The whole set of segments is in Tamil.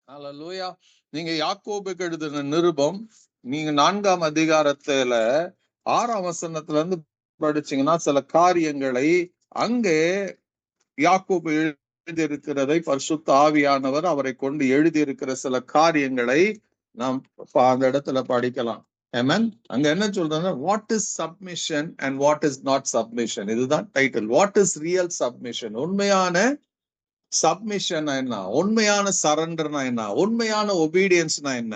அல்லேலூயா. நீங்க யாக்கோபுக்கு எழுதின நிருபம், நீங்க 4ஆம் அதிகாரத்துல 6ஆம் வசனத்துல இருந்து படிச்சீங்கன்னா சில காரியங்களை அங்கே யாக்கோபு எழுதியிருக்கிறதை பரிசுத்த ஆவியானவர் அவரை கொண்டு எழுதியிருக்கிற சில காரியங்களை நாம் அந்த இடத்துல படிக்கலாம். ஆமென். அங்க என்ன சொல்றாங்க, what is submission and what is not submission, இதுதான் title. What is real submission, உண்மையான சப்மிஷன் என்ன, உண்மையான சரண்டர்னா என்ன, உண்மையான ஒபீடியன்ஸ்னா என்ன,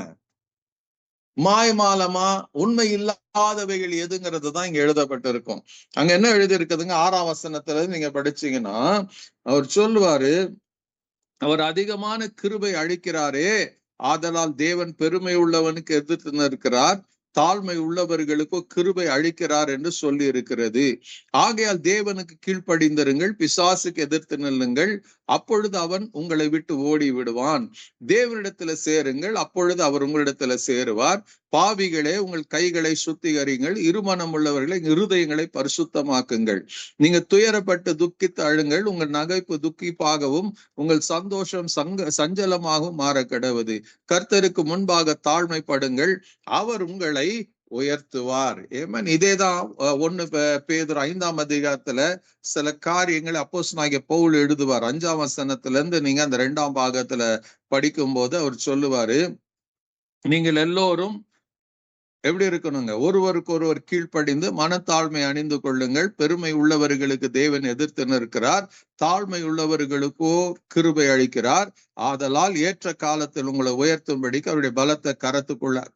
மாய்மாலமா உண்மை இல்லாதவைகள் எதுங்கிறது தான் இங்க எழுதப்பட்டிருக்கும். அங்க என்ன எழுதி இருக்குதுங்க, 6ஆம் வசனத்துல நீங்க படிச்சீங்கன்னா அவர் சொல்லுவாரு, அவர் அதிகமான கிருபை அளிக்கிறாரே, ஆதலால் தேவன் பெருமை உள்ளவனுக்கு எதிர்த்து நிற்கிறார், தாழ்மை உள்ளவர்களுக்கோ கிருபை அளிக்கிறார் என்று சொல்லி இருக்கிறது. ஆகையால் தேவனுக்கு கீழ்ப்படிந்திருங்கள், பிசாசுக்கு எதிர்த்து நில்லுங்கள், அப்பொழுது அவன் உங்களை விட்டு ஓடி விடுவான். தேவனிடத்துல சேருங்கள், அப்பொழுது அவர் உங்களிடத்துல சேருவார். பாவிகளே, உங்கள் கைகளை சுத்திகரிங்கள், இருமனம் உள்ளவர்களை இருதயங்களை பரிசுத்தமாக்குங்கள். நீங்க துயரப்பட்டு துக்கித்து அழுங்கள், உங்கள் நகைப்பு துக்கிப்பாகவும் உங்கள் சந்தோஷம் சஞ்சலமாகவும் மாற கடவுது. கர்த்தருக்கு முன்பாக தாழ்மைப்படுங்கள், அவர் உங்களை உயர்த்துவார். ஏமன். இதேதான் 1 பேதுரு 5ஆம் அதிகாரத்துல சில காரியங்களை அப்போஸ்தலனாகிய பவுல் எழுதுவார். 5ஆம் வசனத்துல இருந்து நீங்க அந்த 2ஆம் பாகத்துல படிக்கும் போது அவர் சொல்லுவாரு, நீங்கள் எல்லோரும் எப்படி இருக்கணுங்க, ஒருவருக்கு ஒருவர் கீழ்ப்படிந்து மனத்தாழ்மை அணிந்து கொள்ளுங்கள். பெருமை உள்ளவர்களுக்கு தேவன் எதிர்த்து நிற்கிறார், தாழ்மை உள்ளவர்களுக்கோ கிருபை அளிக்கிறார். ஆதலால் ஏற்ற காலத்தில் உங்களை உயர்த்தும்படிக்கு அவருடைய பலத்தை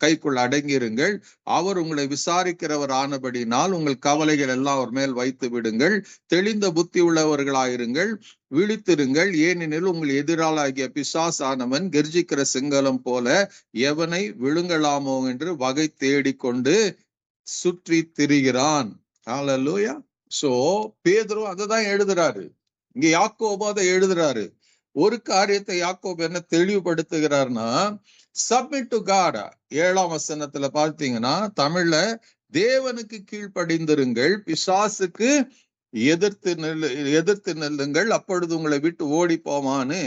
கைக்குள்ள அடங்கியிருங்கள். அவர் உங்களை விசாரிக்கிறவர் ஆனபடினால் உங்கள் கவலைகள் எல்லாம் அவர் மேல் வைத்து விடுங்கள். தெளிந்த புத்தி உள்ளவர்களாயிருங்கள், விழித்திருங்கள். ஏனெனில் உங்கள் எதிராளாகிய பிசாசானவன் கெர்ஜிக்கிற சிங்கலம் போல எவனை விழுங்கலாமோ என்று வகை தேடிக்கொண்டு சுற்றி திரிகிறான். ஹல்லேலூயா. சோ பேதுரு அததான் எழுதுறாரு, இங்க யாக்கோபு அதை எழுதுறாரு. ஒரு காரியத்தை யாக்கோபு என்ன தெளிவுபடுத்துகிறார்னா, சப்மிட் டு காட். 7ஆம் வசனத்துல பார்த்தீங்கன்னா தமிழ்ல தேவனுக்கு கீழ்ப்படிந்திருங்கள், பிசாசுக்கு எதிர்த்து நெல்லுங்கள், அப்பொழுது உங்களை விட்டு ஓடி போமான்னு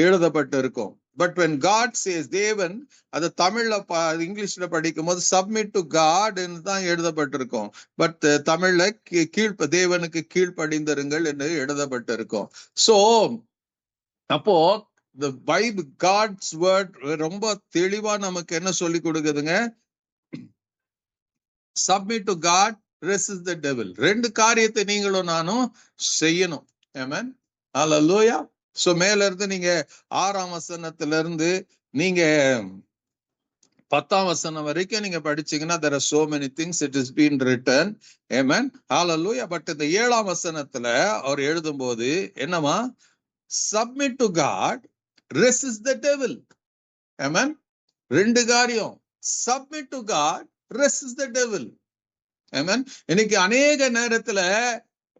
எழுதப்பட்டு இருக்கும். பட் when God says, தேவன், அது தமிழ்ல இங்கிலீஷ்ல படிக்கும் போது சப்மிட் டு காட் தான் எழுதப்பட்டிருக்கும். பட் தமிழ்ல தேவனுக்கு கீழ்ப்படிந்திருங்கள் என்று எழுதப்பட்டிருக்கும். சோ அப்போ the Bible, God's word ரொம்ப தெளிவா நமக்கு என்ன சொல்லி கொடுக்குதுங்க, submit to God, resist the devil. 2 காரியத்தை நீங்களும் நானும் செய்யணும். ஆமென். ஹல்லேலூயா. சோ மேல இருந்து நீங்க 6ஆம் வசனத்துல இருந்து நீங்க 10ஆம் வசனம் வரைக்கும் நீங்க படிச்சீங்கன்னா there are so many things it has been written. Amen. Hallelujah. But இந்த 7ஆம் வசனத்துல அவர் எழுதும்போது என்னமா, submit to God, resist the devil. Amen. 2 காரியம், submit to God, resist the devil. Amen. இன்னைக்கு அநேக நேரத்துல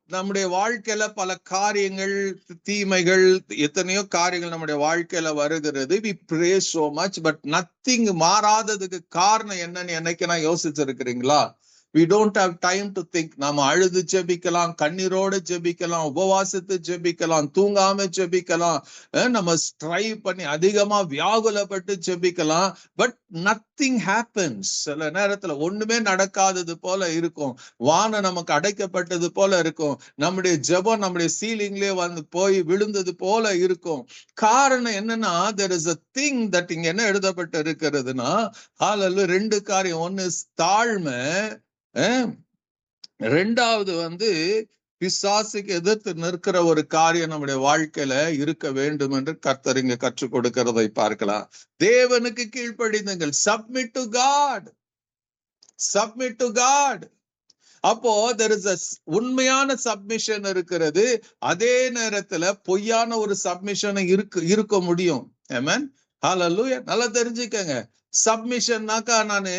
நம்முடைய வாழ்க்கையில பல காரியங்கள், தீமைகள், எத்தனையோ காரியங்கள் நம்முடைய வாழ்க்கையில வருகிறது. we pray so much, but nothing மாறாததுக்கு காரணம் என்னன்னு என்னைக்கு நான் யோசிச்சிருக்கிறீங்களா? we don't have time to think. நாம அழுது ஜெபிக்கலாம், கண்ணீரோடு ஜெபிக்கலாம், உபவாசித்து ஜெபிக்கலாம், தூங்காம ஜெபிக்கலாம், நம்ம ஸ்ட்ரைவ் பண்ணி அதிகமா வியாகுலப்பட்டு ஜெபிக்கலாம். But nothing happens. சில நேரத்துல ஒண்ணுமே நடக்காதது போல இருக்கும், வானம் நமக்கு அடைக்கப்பட்டது போல இருக்கும், நம்முடைய ஜெபம் நம்முடைய சீலிங்லயே வந்து போய் விழுந்தது போல இருக்கும். காரணம் என்னன்னா, there is a thing that இங்க என்ன எழுதப்பட்டு இருக்கிறதுனா, ஹல்லேலூயா, 2 காரியம். ஒன்னு தாழ்மை, 2வது பிசாசுக்கு எதிர்த்து நிற்கிற ஒரு காரியம் நம்முடைய வாழ்க்கையில இருக்க வேண்டும் என்று கர்த்தர் இங்க கற்றுக் கொடுக்கிறதை பார்க்கலாம். தேவனுக்கு கீழ்ப்படிந்துங்கள், submit to God, submit to God. அப்போ there is a உண்மையான சப்மிஷன் இருக்கிறது, அதே நேரத்துல பொய்யான ஒரு சப்மிஷன் இருக்க முடியும். ஆமென். ஹல்லேலூயா. நல்லா தெரிஞ்சுக்கங்க, சப்மிஷன்னாக்கா நானு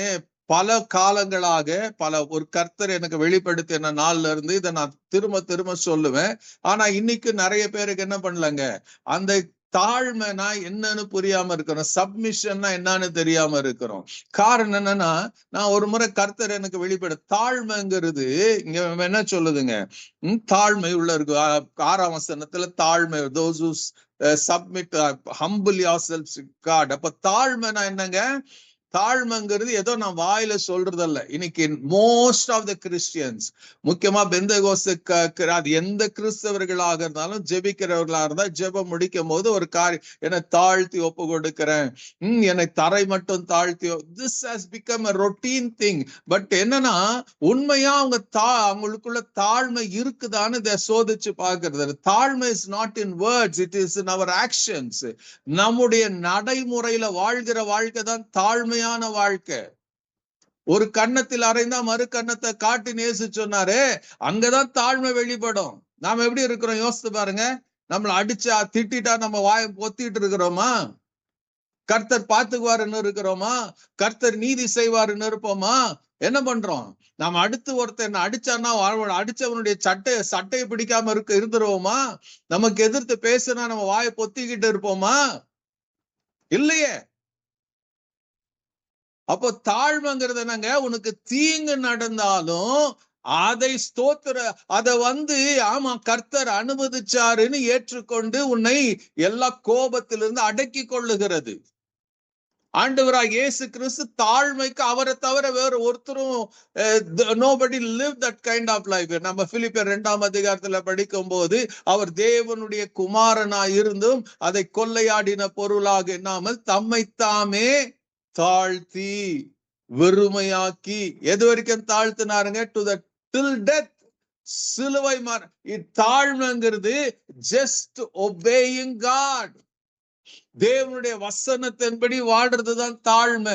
பல காலங்களாக ஒரு கர்த்தர் எனக்கு வெளிப்படுத்தின நாள்ல இருந்து இதை நான் திரும்ப திரும்ப சொல்லுவேன். ஆனா இன்னைக்கு நிறைய பேருக்கு என்ன பண்ணலங்க, அந்த தாழ்மைனா என்னன்னு புரியாம இருக்கிறோம், சப்மிஷன்னா என்னன்னு தெரியாம இருக்கிறோம். காரணம் என்னன்னா, நான் ஒரு முறை கர்த்தர் எனக்கு வெளிப்பட, தாழ்மைங்கிறது இங்க என்ன சொல்லுதுங்க, தாழ்மை உள்ள இருக்கு. 6ஆம் வசனத்துல தாழ்மை, those who submit, humble yourselves to God. அப்ப தாழ்மைனா என்னங்க? தாழ்மைங்கிறது ஏதோ நான் வாயில சொல்றதல்ல. இன்னைக்கு மோஸ்ட் ஆஃப் த கிறிஸ்டியன்ஸ், முக்கியமா பெந்தகோஸ்து, அது எந்த கிறிஸ்தவர்களாக இருந்தாலும் ஜெபிக்கிறவர்களாக இருந்தா ஜெபம் முடிக்கும் போது ஒரு காரியம், என்னை தாழ்த்தி ஒப்பு கொடுக்கிறேன், என்னை தரை மட்டும் தாழ்த்தி, this has become a routine thing. But என்னன்னா, உண்மையா அவங்களுக்குள்ள தாழ்மை இருக்குதான்னு இதை சோதிச்சு பார்க்கிறது. தாழ்மை is not in words, it is in our actions. நம்முடைய நடைமுறையில வாழ்கிற வாழ்க்கை தான் தாழ்மையான வாழ்க்கை. ஒரு கன்னத்தில் அறைந்தா மறு கன்னத்தை காட்டி நேசு சொன்னாரு, அங்கதான் தாழ்மை வெளிப்படும். நாம எப்படி இருக்கிறோம் யோசித்து பாருங்க. நம்மள அடிச்சா திட்டா நம்ம வாயை பொத்திட்டு இருக்கிறோமா? கர்த்தர் பார்த்துக்குவாருன்னு இருக்கிறோமா? கர்த்தர் நீதி செய்வாருன்னு இருப்போமா? என்ன பண்றோம்? நாம அடுத்து ஒருத்தர் அடிச்சான்னா அடிச்சவனுடைய சட்டையை பிடிக்காம இருந்துருவோமா? நமக்கு எதிர்த்து பேசுனா நம்ம வாயை பொத்திக்கிட்டு இருப்போமா? இல்லையே. அப்போ தாழ்மைங்கிறது என்னங்க? உனக்கு தீங்கு நடந்தாலும் அதை அதை ஆமா கர்த்தர் அனுமதிச்சாருன்னு ஏற்றுக்கொண்டு உன்னை எல்லா கோபத்திலிருந்து அடக்கி கொள்ளுகிறது. ஆண்டவராக இயேசு கிறிஸ்து தாழ்மைக்கு அவரை தவிர வேற ஒருத்தரும் nobody lived that kind of life. நம்ம பிலிப்பியர் 2ஆம் அதிகாரத்துல படிக்கும் போது, அவர் தேவனுடைய குமாரனாய் இருந்தும் அதை கொள்ளையாடின பொருளாக எண்ணாமல் தம்மைத்தாமே தாழ்த்தி வெறுமையாக்கி, எது வரைக்கும் தாழ்த்தினாருங்க? டு த டில் டெத், சிலுவை தாழ்மைங்கிறது ஜஸ்ட் ஒபேயிங் காட். தேவனுடைய வசனத்தின்படி வாழ்றதுதான் தாழ்மை.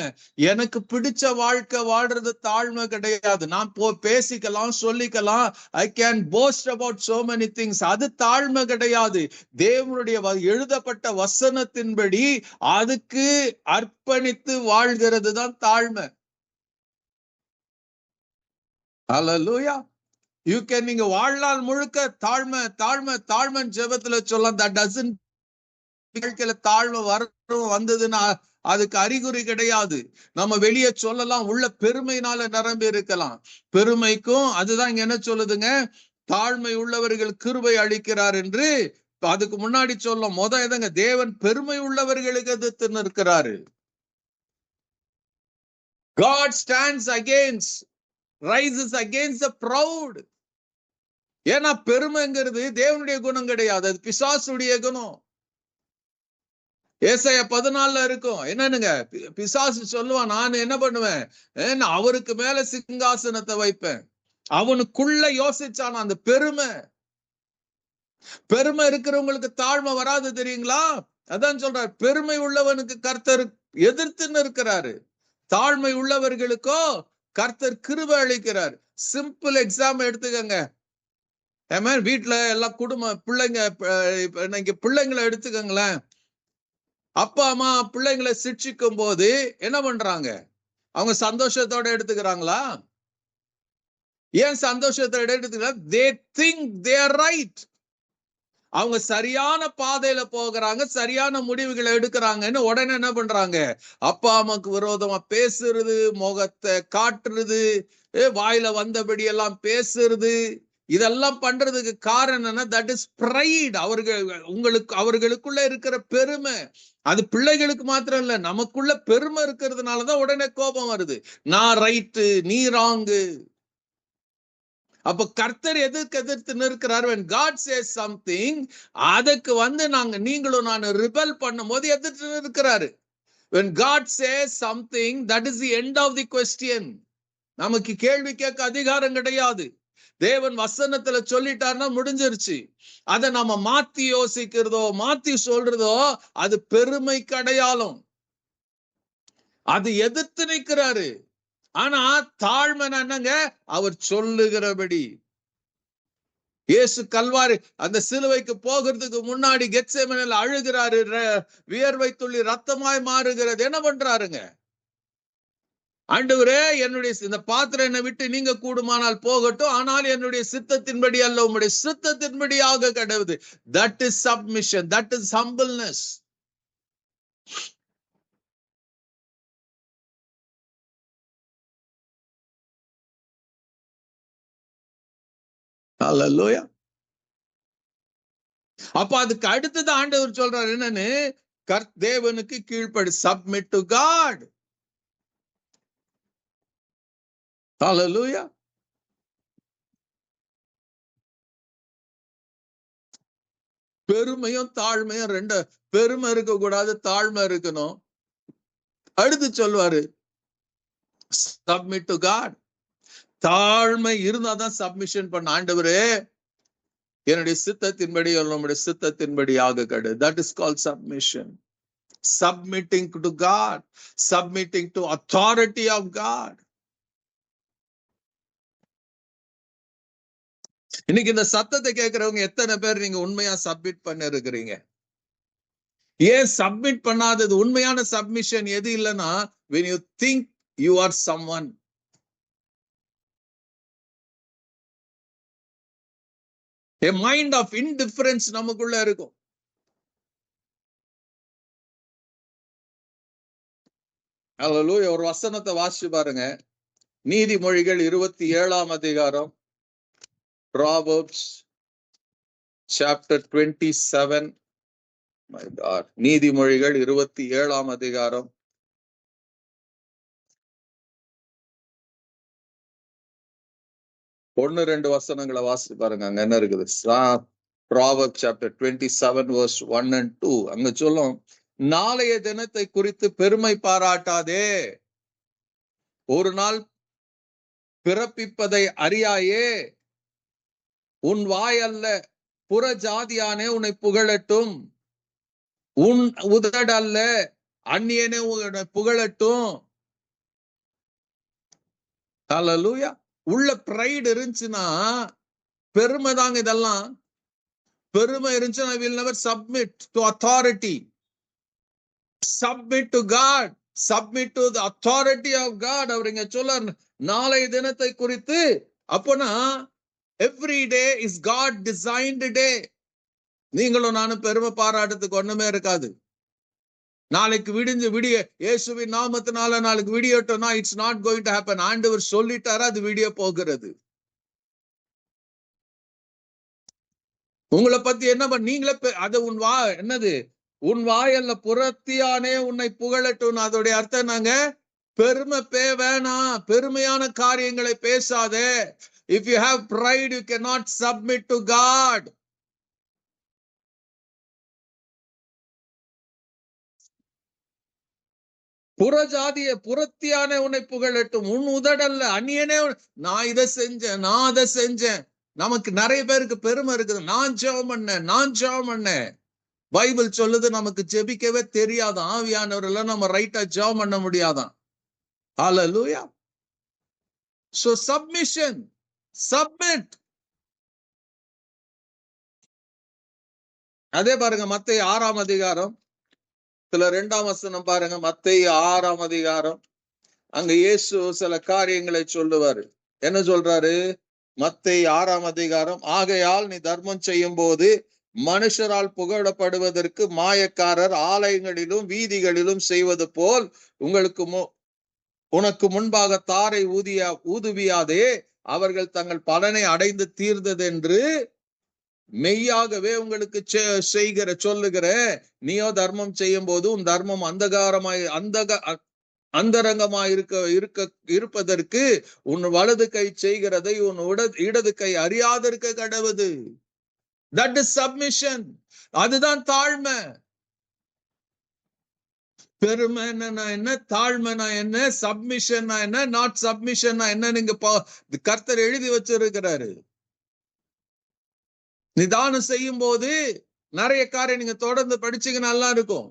எனக்கு பிடிச்ச வாழ்க்கை வாழ்றது தாழ்மை கிடையாது. நான் பேசிக்கலாம், சொல்லிக்கலாம், I can post about so many things. அது தாழ்மை கிடையாது. தேவனுடைய எழுதப்பட்ட வசனத்தின்படி அதுக்கு அர்ப்பணித்து வாழ்கிறது தான் தாழ்மை. ஹல்லேலூயா. நீங்க வாழ்நாள் முழுக்க தாழ்மை தாழ்மை தாழ்மை ஜெபத்துல சொல்லலாம். தட் டசன்ட் வாழ்க்கையில தாழ்வு வந்ததுன்னா அதுக்கு அறிகுறி கிடையாது. நம்ம வெளியே சொல்லலாம், உள்ள பெருமையினால நிரம்பி இருக்கலாம். பெருமைக்கும் அதுதான் இங்க என்ன சொல்லுதுங்க? தாழ்மை உள்ளவர்கள் கிருபை அளிக்கிறார் என்று. அதுக்கு முன்னாடி சொல்லும் எதங்க? தேவன் பெருமை உள்ளவர்களுக்கு எதிர்த்து நிற்கிறாரு. God stands against, rises against the proud. ஏன்னா பெருமைங்கிறது தேவனுடைய குணம் கிடையாது, அது பிசாசுடைய குணம். ஏசாயா 14 இருக்கும். என்னன்னுங்க? பிசாசு சொல்லுவான், நான் என்ன பண்ணுவேன்? அவருக்கு மேல சிங்காசனத்தை வைப்பேன். அவனுக்குள்ள யோசிச்சான் அந்த பெருமை. பெருமை இருக்கிறவங்களுக்கு தாழ்மை வராது தெரியுங்களா? அதான் சொல்றார், பெருமை உள்ளவனுக்கு கர்த்தர் எதிர்த்துன்னு இருக்கிறாரு, தாழ்மை உள்ளவர்களுக்கோ கர்த்தர் கிருபை அளிக்கிறார். சிம்பிள் எக்ஸாம் எடுத்துக்கங்க. வீட்டுல எல்லாம் பிள்ளைங்களை எடுத்துக்கங்களேன். அப்பா அம்மா பிள்ளைங்களை சிக்ஷிக்கும் போது என்ன பண்றாங்க? அவங்க சந்தோஷத்தோட எடுத்துக்கிறாங்களா? ஏன் சந்தோஷத்தோட எடுத்துக்கிறாங்க? they think they are right. அவங்க சரியான பாதையில போகிறாங்க, சரியான முடிவுகளை எடுக்கிறாங்கன்னு உடனே என்ன பண்றாங்க? அப்பா அம்மாக்கு விரோதமா பேசுறது, முகத்தை காட்டுறது, வாயில வந்தபடி எல்லாம் பேசுறது, இதெல்லாம் பண்றதுக்கு காரணம் என்ன? That is pride. அவர்களுக்குள்ள இருக்கிற பெருமை. அது பிள்ளைகளுக்கு மாத்திரம் இல்ல, நமக்குள்ள பெருமை இருக்கிறதுனாலதான் உடனே கோபம் வருது. நான் ரைட்டு, நீ ராங்கு. அப்ப கர்த்தர் எதிர்த்து நிற்கிறார். when God says something, அதுக்கு நீங்களும் நான் ரிபல் பண்ணும் போது எதிர்த்து நிற்கிறாரு. when God says something, that is the end of the question. நமக்கு கேள்வி கேட்க அதிகாரம் கிடையாது. தேவன் வசனத்துல சொல்லிட்டாருன்னா முடிஞ்சிருச்சு. அதை நம்ம மாத்தி யோசிக்கிறதோ மாத்தி சொல்றதோ அது பெருமைக்கு அடையாளம். அது எதிர்த்து நிற்கிறாரு. ஆனா தாழ்மை என்னங்க? அவர் சொல்லுகிறபடி. இயேசு கல்வாரி அந்த சிலுவைக்கு போகிறதுக்கு முன்னாடி கெத்செமனேல அழுகிறாரு, வியர்வை துளி ரத்தமாய் மாறுகிறது. என்ன பண்றாருங்க? ஆண்டவரே, என்னுடைய இந்த பாத்திரம் என்னை விட்டு நீங்க கூடுமானால் போகட்டும், ஆனால் என்னுடைய சித்தத்தின்படி அல்ல, உம்முடைய சித்தத்தின்படியாக கடவுது. That is submission, that is humbleness. Hallelujah. அப்ப அதுக்கு அடுத்தது ஆண்டவர் சொல்றாரு என்னன்னு, தேவனுக்கு கீழ்ப்படி, சப்மிட் டு காட். ஹல்லேலூயா. பெருமையும் தாழ்மையும் ரெண்டு, பெருமை இருக்க கூடாது, தாழ்மை இருக்கணும். அடுத்து சொல்வாரு சப்மிட் டு காட். தாழ்மை இருந்தாதான் சப்மிஷன் பண்ண. ஆண்டவரே, என்னுடைய சித்தத்தின்படி நம்முடைய சித்தத்தின்படியாக கடு. That is called submission. Submitting to God, submitting to authority of God. இன்னைக்கு இந்த சத்தத்தை கேட்கிறவங்க எத்தனை பேர் நீங்க உண்மையா சப்மிட் பண்ண இருக்கிறீங்க? ஏன் சப்மிட் பண்ணாதது? உண்மையான சப்மிஷன் எது இல்லைன்னா, when you think you are someone. A mind of indifference நமக்குள்ள இருக்கும். ஹல்லேலூயா. ஒரு வசனத்தை வாசிச்சு பாருங்க. நீதிமொழிகள் 27ஆம் அதிகாரம், Proverbs chapter 27. My God. நீதிமொழிகள் 27ஆம் அதிகாரம், 1-2 வசனங்களை வாசிச்சு பாருங்க. அங்க என்ன இருக்குது? Proverbs chapter 27 verse 1 and 2. அங்க சொல்லும், நாளைய தினத்தை குறித்து பெருமை பாராட்டாதே, ஒரு நாள் பிறப்பிப்பதை அறியாயே, உன் வாய் அல்ல புற ஜாதியானே உன்னை புகழட்டும், உன் உதடு அல்ல அந்நியனே உன்னை புகழட்டும். ஹல்லேலூயா. உள்ள பிரைட் இருந்துச்சுன்னா பெருமை தாங்க இதெல்லாம். பெருமை இருந்துச்சுன்னா will never submit to authority. Submit to God. Submit to the authority of God. அவர் இங்க சொல்ல நாளை தினத்தை குறித்து. அப்போனா every day is God designed day. நீங்களும் நானும் பெருமை பாராட்டத்துக்கு ஒண்ணுமே இருக்காது. நாளைக்கு விடிய இயேசுவின் நாமத்தினால நாளைக்கு விடியட்டோம்னா it's not going to happen. ஆண்டவர் சொல்லிட்டாரா, அது விடிய போகிறது. உங்களை பத்தி என்ன நீங்களே அது என்னது, உன் வாயல்ல புறத்தியானே உன்னை புகழட்டும். அதோடைய அர்த்தம் என்னங்க? பெருமை வேணாம், பெருமையான காரியங்களை பேசாதே. If you have pride, you cannot submit to God. புறஜாதிய புறத்தியானே உன்னை புகழட்டும், உன் உதடல்ல அந்நியனே நான் இதை செஞ்சேன், நான் அதை செஞ்சேன். நமக்கு நிறைய பேருக்கு பெருமை இருக்குது. நான் ஜெபம் பண்ணேன். பைபிள் சொல்லுது நமக்கு ஜெபிக்கவே தெரியாது. ஆவியானவர்ல நம்ம ரைட்டா ஜெபம் பண்ண முடியாதான். ஹல்லேலூயா. So submission, submit. அதே பாருங்க மத்தேயு 6ஆம் அதிகாரம் 2ஆம் வசனம் பாருங்க. மத்தேயு 6ஆம் அதிகாரம், அங்க இயேசு சில காரியங்களை சொல்லுவாரு. என்ன சொல்றாரு? மத்தேயு 6ஆம் அதிகாரம், ஆகையால் நீ தர்மம் செய்யும் போது மனுஷரால் புகழப்படுவதற்கு மாயக்காரர் ஆலயங்களிலும் வீதிகளிலும் செய்வது போல் உனக்கு முன்பாக தாரை ஊதுவியாதே, அவர்கள் தங்கள் பலனை அடைந்து தீர்ந்தது என்று மெய்யாகவே உங்களுக்கு சொல்லுகிற. நீயோ தர்மம் செய்யும் போது உன் தர்மம் அந்தரங்கமாய் இருப்பதற்கு உன் வலது கை செய்கிறதை உன் இடது கை அறியாதிருக்க கடவுது. That is submission. அதுதான் தாழ்மை. பெருமை என்ன, தாழ்மை என்ன, சப்மிஷன் என்ன, நாட் சப்மிஷன் என்ன, நீங்க கர்த்தர் எழுதி வச்சிருக்கிறாரு. நிதானம் செய்யும் போது நிறைய காரியம் நீங்க தொடர்ந்து படிச்சீங்கன்னா நல்லா இருக்கும்.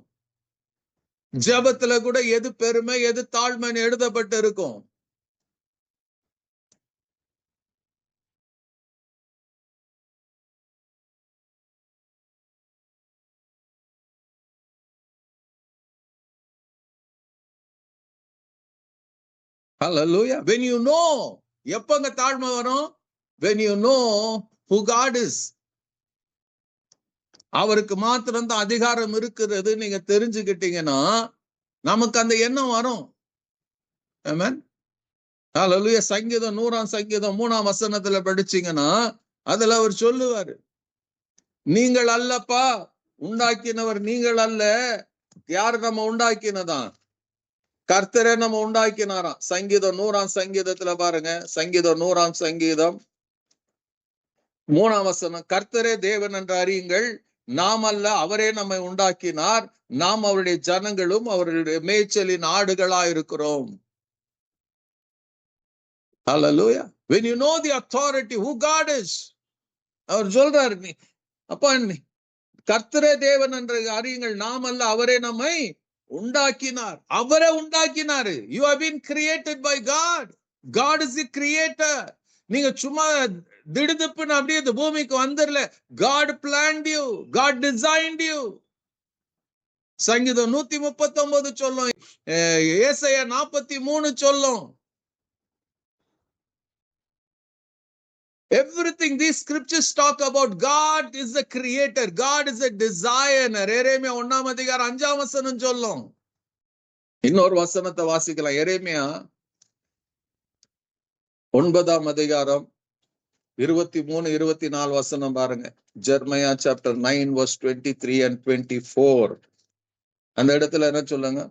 ஜெபத்துல கூட எது பெருமை எது தாழ்மைன்னு எழுதப்பட்டு இருக்கும். Hallelujah. When you know, எப்பங்க தாழ்மை வரும்? When you know who God is. அவருக்கு மாத்திரம் தான் அதிகாரம் இருக்கிறது நீங்க தெரிஞ்சுக்கிட்டீங்கன்னா நமக்கு அந்த எண்ணம் வரும். ஆமென். ஹalleluya. சங்கீதம் 100ஆம் சங்கீதம் 3ஆம் வசனத்துல படிச்சீங்கன்னா அதுல அவர் சொல்லுவாரு, நீங்கள் அல்லப்பா உண்டாக்கினவர், நீங்கள் அல்ல. யாரு நம்ம உண்டாக்கினதான்? கர்த்தரே நம்ம உண்டாக்கினாராம். சங்கீதம் 100ஆம் சங்கீதத்துல பாருங்க, சங்கீதம் 100ஆம் சங்கீதம் 3ஆம் வசனம், கர்த்தரே தேவன் என்று அறியுங்கள், நாம் அல்ல அவரே நம்மை உண்டாக்கினார், நாம் அவருடைய ஜனங்களும் அவருடைய மேய்ச்சலின் ஆடுகளா இருக்கிறோம். Hallelujah. When you know the authority who God is, அவர் சொல்றாரு, நீ அப்பா கர்த்தரே தேவன் என்று அறியுங்கள், நாம் அல்ல அவரே நம்மை உண்டாக்கினார். அவரே உண்டாக்கினாரு. You have been created by God. God is the creator. நீங்க சும்மா திடுதிப்புன்னு அப்படியே இந்த பூமிக்கு வந்துடல. God planned you. God designed you. சங்கீதம் 139 சொல்லும், ஏசாயா 43 சொல்லும். Everything these scriptures talk about, God is the creator, God is a designer. எரேமியா 1ஆம் அதிகாரம் 5ஆம் வசனம் சொல்லும். இன்னொரு வசனத்தை வாசிக்கலாம். எரேமியா 9ஆம் அதிகாரம் 23, 24 வசனம் பாருங்க. Jeremiah chapter 9 verse 23 and 24. அந்த இடத்துல என்ன சொல்லுங்க?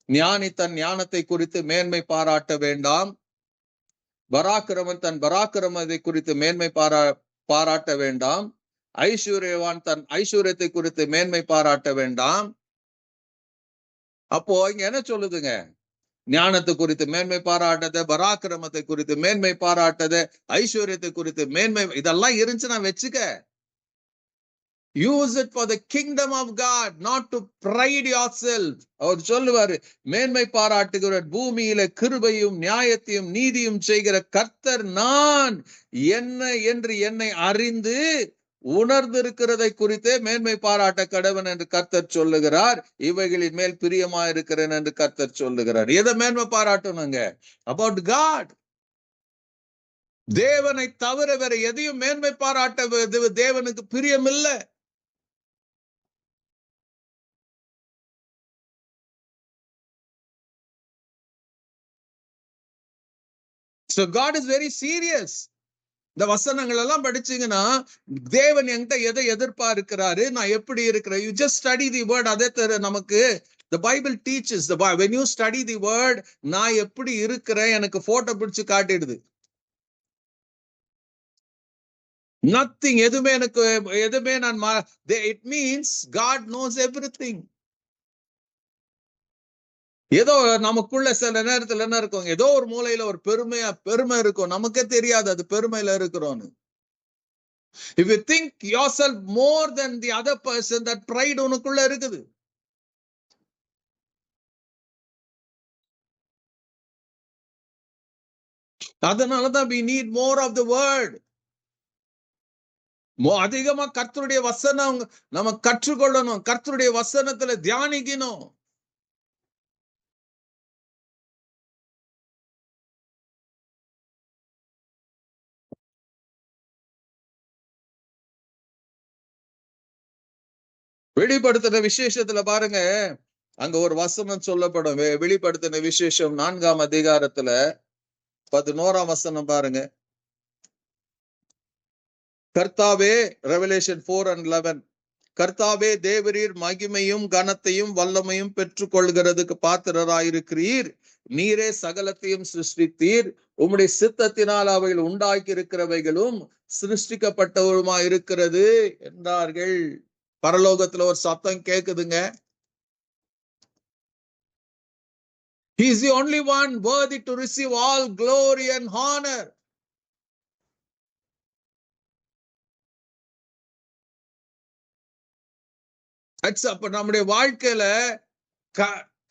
ஞானி தன் ஞானத்தை குறித்து மேன்மை பாராட்ட வேண்டாம், பராக்கிரமன் தன் பராக்கிரமத்தை குறித்து மேன்மை பாராட்ட வேண்டாம், ஐஸ்வர்யவான் தன் ஐஸ்வர்யத்தை குறித்து மேன்மை பாராட்ட வேண்டாம். அப்போ இங்க என்ன சொல்லுதுங்க? ஞானத்தை குறித்து மேன்மை பாராட்டத, பராக்கிரமத்தை குறித்து மேன்மை பாராட்டத, ஐஸ்வர்யத்தை குறித்து மேன்மை, இதெல்லாம் இருந்துச்சுன்னா வச்சுக்க. Use it for the kingdom of God, not to pride yourself. அவர் சொல்லுவாரு, மேன்மை பாராட்டுகிற பூமியில கிருபையும் நியாயத்தையும் நீதியும் செய்கிற கர்த்தர் நான் என்ன என்று என்னை அறிந்து உணர்ந்திருக்கிறதை குறித்தே மேன்மை பாராட்ட கடவன் என்று கர்த்தர் சொல்லுகிறார். இவைகளின் மேல் பிரியமா இருக்கிறேன் என்று கர்த்தர் சொல்லுகிறார். எதை மேன்மை பாராட்டணுங்க? About God. தேவனை தவிர வேற எதையும் மேன்மை பாராட்ட தேவனுக்கு பிரியம் இல்லை. So God is very serious. இந்த வசனங்கள் எல்லாம் படிச்சீங்கன்னா தேவன் என்கிட்ட எதை எதிர்பார்க்கிறாரு, நான் எப்படி இருக்கிறேன். You just study the word. அதே தவிர நமக்கு the Bible teaches, when you study the word, நான் எப்படி இருக்கிறேன் எனக்கு போட்டோ பிடிச்சு காட்டிடுது. Nothing, எதுவுமே எனக்கு எதுவுமே நான் it means God knows everything. ஏதோ நமக்குள்ள சில நேரத்துல என்ன இருக்கும், ஏதோ ஒரு மூலையில ஒரு பெருமை இருக்கும், நமக்கே தெரியாது அது பெருமையில இருக்கிறோன்னு. If you think yourself more than the other person, that pride உனக்குள்ள இருக்குது. அதனாலதான் we need more of the word. அதிகமா கர்த்தருடைய வசனம் நம்ம கற்றுக்கொள்ளணும், கர்த்தருடைய வசனத்துல தியானிக்கணும். வெளிப்படுத்தின விசேஷத்துல பாருங்க, அங்க ஒரு வசனம் சொல்லப்படும். வெளிப்படுத்தின விசேஷம் 4ஆம் அதிகாரத்துல 11ஆம் வசனம் பாருங்க. கர்த்தாவே, ரெவலேஷன் 4:11, கர்த்தாவே தேவரீர் மகிமையும் கனத்தையும் வல்லமையும் பெற்றுக் கொள்கிறதுக்கு பாத்திரராயிருக்கிறீர். நீரே சகலத்தையும் சிருஷ்டித்தீர். உம்முடைய சித்தத்தினால் அவைகள் உண்டாக்கி இருக்கிறவைகளும் சிருஷ்டிக்கப்பட்டவருமா இருக்கிறது என்றார்கள். பரலோகத்துல ஒரு சத்தம் கேக்குதுங்க. He is the only one worthy to receive all glory and honor. அப்ப நம்முடைய வாழ்க்கையில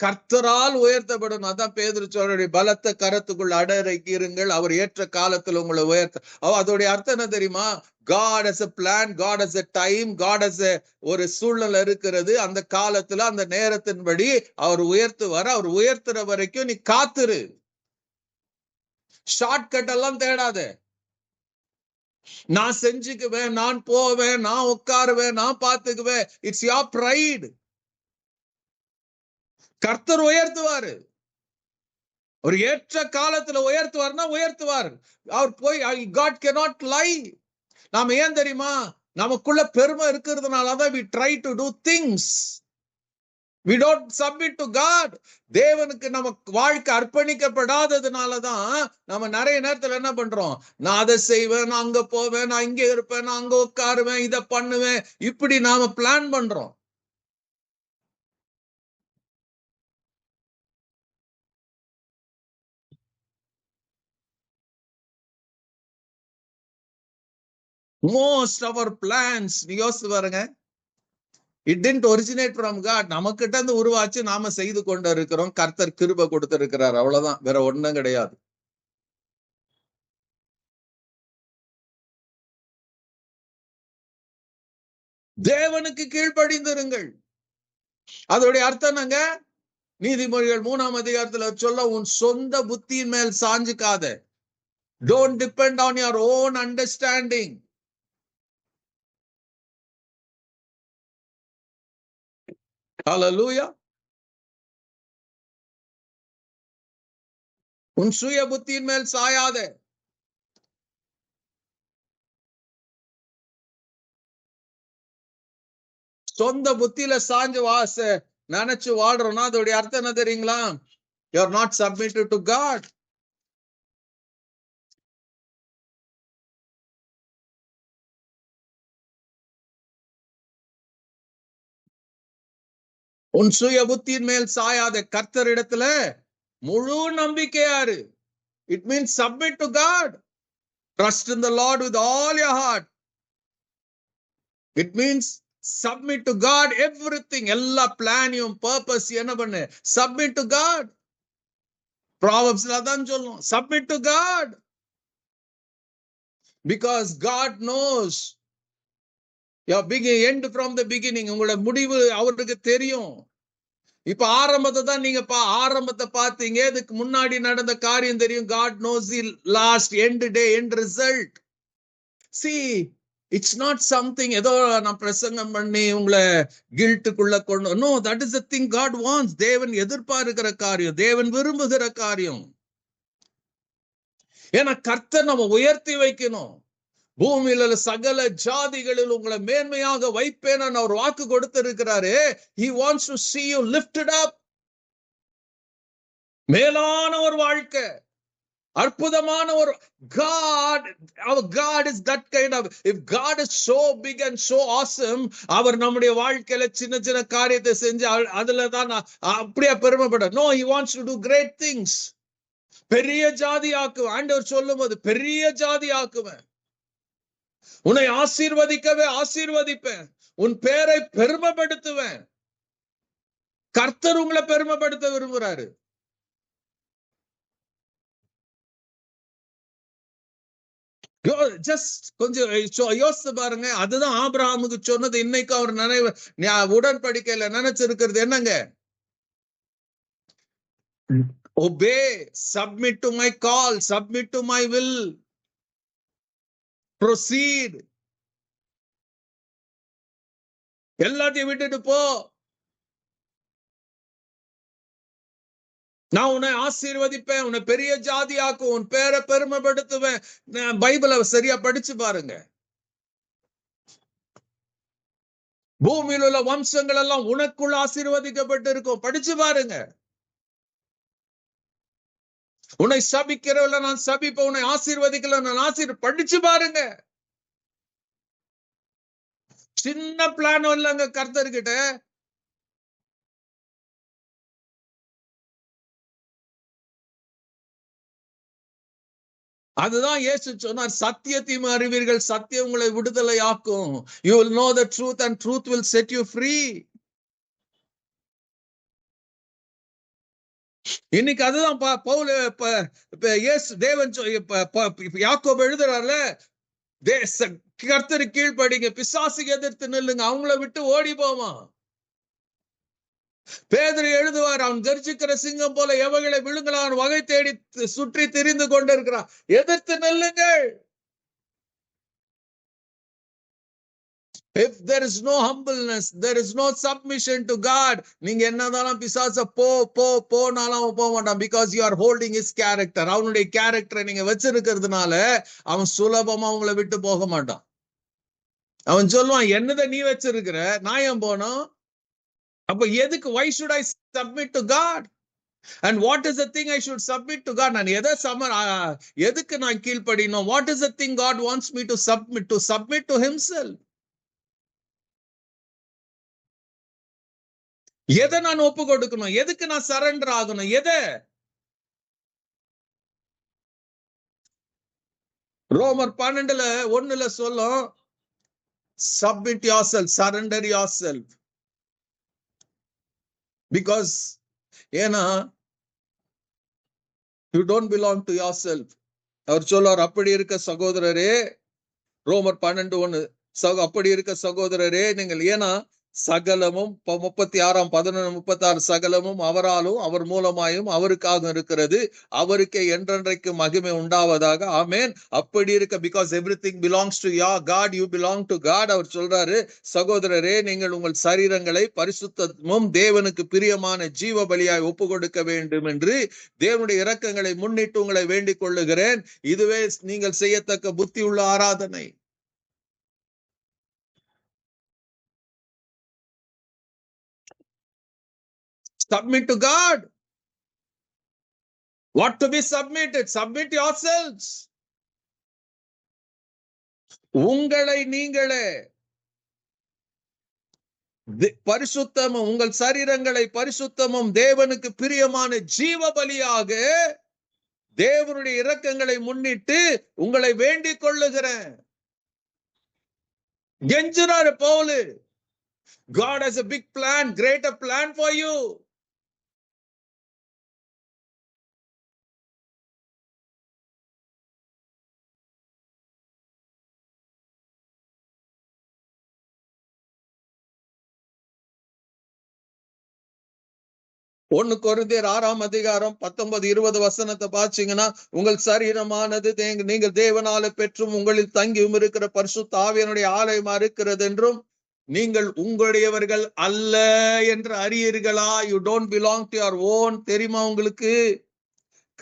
கர்த்தரால் உயர்த்தப்படும். அதான் பேதுரு சொல்ற, பலத்த கரத்துக்குள் அடக்கிருங்கள், அவர் ஏற்ற காலத்துல உங்களை உயர்த்த. அதோடைய அர்த்தம் என்ன தெரியுமா? God has a plan, God has a time, God has a ஒரு சூழ்நிலை இருக்கிறது. அந்த காலத்துல அந்த நேரத்தின்படி அவர் உயர்த்துவார். அவர் உயர்த்துற வரைக்கும் நீ காத்துரு. ஷார்ட்கட் எல்லாம் தேடாதே. நான் செஞ்சுக்குவேன், நான் போவேன், நான் உட்காருவேன், நான் பாத்துக்குவேன். It's your bright. கர்த்தர் உயர்த்துவாரு. ஒரு ஏற்ற காலத்துல உயர்த்துவார்னா உயர்த்துவார். அவர் போய் God cannot lie. நாம ஏன் தெரியுமா? நமக்குள்ள பெருமை இருக்கிறதுனாலதான் we try to do things. We don't submit to God. தேவனுக்கு நம்ம வாழ்க்கை அர்ப்பணிக்கப்படாததுனாலதான் நம்ம நிறைய நேரத்துல என்ன பண்றோம்? நான் அதை செய்வேன், நான் அங்க போவேன், நான் இங்க இருப்பேன், நான் அங்க உட்காருவேன், இதை பண்ணுவேன், இப்படி நாம பிளான் பண்றோம். Most of our plans, நீங்க யோசிச்சு பாருங்க, it didn't originate from God. நமக்கிட்ட இருந்து உருவாச்சு, நாம செய்து கொண்டு இருக்கிறோம். கர்த்தர் கிருபை கொடுத்திருக்கிறார், அவ்வளவுதான், வேற ஒண்ணும் கிடையாது. தேவனுக்கு கீழ்ப்படிந்திருங்கள். அதோடைய அர்த்தம் என்னங்க? நீதிமொழிகள் 3ஆம் அதிகாரத்துல சொல்ல, உன் சொந்த புத்தியின் மேல் சாஞ்சுக்காத. Don't depend on your own understanding. Hallelujah. உன் சுய புத்தியின் மேல் சாயாத. சொந்த புத்தியில சாஞ்சு நினைச்சு வாழ்றோம்னா அதோடைய அர்த்தம் என்ன தெரியுங்களா? You are not submitted to God. உன் சுய புத்தியின் மேல் சாயாத, கர்த்தரிடத்துல முழு நம்பிக்கையாரு. It means submit to God. Trust in the Lord with all your heart. It means submit to God everything. எல்லா பிளானையும் பர்பஸ் என்ன பண்ணு? Submit to God. Proverbsல அதான் சொல்லும், submit to God. Because God knows your end from the beginning. உங்களோட முடிவு அவருக்கு தெரியும். இப்ப ஆரம்பத்தை தான் நீங்க ஆரம்பத்தை பார்த்தீங்க, இதுக்கு முன்னாடி நடந்த காரியம் தெரியும். God knows the last end day, end result. See, it's not something ஏதோ நான் பிரசங்கம் பண்ணி உங்களை கில்ட்டுக்குள்ள கொண்டு. No, that is the thing God wants. தேவன் எதிர்பார்க்கிற காரியம், தேவன் விரும்புகிற காரியம். ஏன்னா கர்த்தர் நம்ம உயர்த்தி வைக்கணும். பூமியில சகல ஜாதிகளில் உங்களை மேன்மையாக வைப்பேன் அவர் வாக்கு கொடுத்திருக்கிறாரு. He wants to see you lifted up. மேலான ஒரு வாழ்க்கை, அற்புதமான ஒரு God. Our God is that kind of. If God is so big and so awesome, அவர் நம்முடைய வாழ்க்கையில சின்ன சின்ன காரியத்தை செஞ்சு அதுலதான் அப்படியே பெருமைப்பட. No, he wants to do great things. பெரிய ஜாதி ஆக்குவேன். ஆண்டவர் சொல்லும் போது பெரிய ஜாதி ஆக்குவேன், உன்னை ஆசீர்வதிக்கவே ஆசீர்வதிப்பேன், உன் பேரை பெருமைப்படுத்துவேன். கர்த்தர் உங்களை பெருமைப்படுத்த விரும்புறாரு. ஜஸ்ட் கொஞ்சம் யோசித்து பாருங்க. அதுதான் ஆபிரகாமுக்கு சொன்னது. இன்னைக்கு அவர் உடன்படிக்கையில நினைச்சிருக்கிறது என்னங்க? obey, submit to my call, submit to my will, proceed. எல்லாத்தையும் விட்டுட்டு போ, நான் உன்னை ஆசீர்வதிப்பேன், உன்னை பெரிய ஜாதி ஆக்கும், உன் பேரை பெருமைப்படுத்துவேன். பைபிளை சரியா படிச்சு பாருங்க. பூமியில் உள்ள வம்சங்கள் எல்லாம் உனக்குள்ள ஆசீர்வதிக்கப்பட்டு இருக்கும். படிச்சு பாருங்க. உன்னை சபிக்கிறவள நான் சபிப்ப, உன்னை ஆசீர்வதிக்கல நான் படிச்சு பாருங்க. சின்ன பிளான் இல்லைங்க கர்த்தர்கிட்ட. அதுதான் இயேசு சொன்னார், சத்தியத்தையும் அறிவீர்கள், சத்தியம் உங்களை விடுதலை ஆக்கும். You will know the truth and truth will set you free. இன்னைக்கு அதுதான் பவுல் இயேசு தேவன் யாக்கோபு எழுதுறாருல, கர்த்தருக்கு கீழ்ப்படிங்க, பிசாசுக்கு எதிர்த்து நில்லுங்க, அவங்கள விட்டு ஓடி போமா. பேதுரு எழுதுவார், அவன் கர்ஜிக்கிற சிங்கம் போல எவைகளை விழுங்கலான் வகை தேடி சுற்றி திரிந்து கொண்டிருக்கிறான். எதிர்த்து நெல்லுங்கள். If there is no humbleness, there is no submission to God, நீங்க என்னதாலும் பிசாச போனாலும் போக மாட்டான். Because you are holding his character. அவனுடைய கேரக்டரை நீங்க வச்சிருக்கிறதுனால அவன் சுலபமா உங்களை விட்டு போக மாட்டான். அவன் சொல்லுவான், என்னதை நீ வச்சிருக்கிற, நான் ஏன் போனோம்? அப்ப எதுக்கு? why should I submit to God? And what is the thing I should submit to God? நான் எதுக்கு நான் கீழ்ப்படினோம்? What is the thing God wants me to submit to himself? எதை நான் ஒப்பு கொடுக்கணும்? எதுக்கு நான் சரண்டர் ஆகணும்? எதை? ரோமர் 12:1 சொல்லும், submit yourself, surrender yourself. Because ஏன்னா you don't belong to yourself. அவர் சொல்றார், அப்படி இருக்க சகோதரரே, ரோமர் 12:1, அப்படி இருக்க சகோதரரே நீங்கள், ஏன்னா சகலமும் 36 சகலமும் அவராலும் அவர் மூலமாயும் அவருக்காக இருக்கிறது, அவருக்கே என்றென்றைக்கு மகிமை உண்டாவதாக. ஆமென். அப்படி இருக்க, because everything belongs to God, you belong to God. அவர் சொல்றாரு, சகோதரரே நீங்கள் உங்கள் சரீரங்களை பரிசுத்தமும் தேவனுக்கு பிரியமான ஜீவ பலியாய் ஒப்பு கொடுக்க வேண்டும் என்று தேவனுடைய இரக்கங்களை முன்னிட்டு உங்களை வேண்டிக் கொள்ளுகிறேன். இதுவே நீங்கள் செய்யத்தக்க புத்தி உள்ள ஆராதனை. Submit to God. What to be submitted? Submit yourselves. உங்களை நீங்களே பரிசுத்தமும், உங்கள் சரீரங்களை பரிசுத்தமும் தேவனுக்கு பிரியமான ஜீவ பலியாக தேவனுடைய இரக்கங்களை முன்னிட்டு உங்களை வேண்டிக் கொள்ளுகிறேன். கெஞ்சுறாரு bowl. God has a big plan, greater plan for you. ஒன்னு கொரிந்தியர் 6:19-20 பாத்தீங்கன்னா, உங்கள் சரீரமானது நீங்கள் தேவனால பெற்றும் உங்களில் தங்கியும் இருக்கிற பரிசுத்த ஆவியானுடைய ஆலயமா இருக்கிறது என்றும் நீங்கள் உங்களுடையவர்கள் அல்ல என்று அறியீர்களா? You don't belong to your own. தெரியுமா உங்களுக்கு?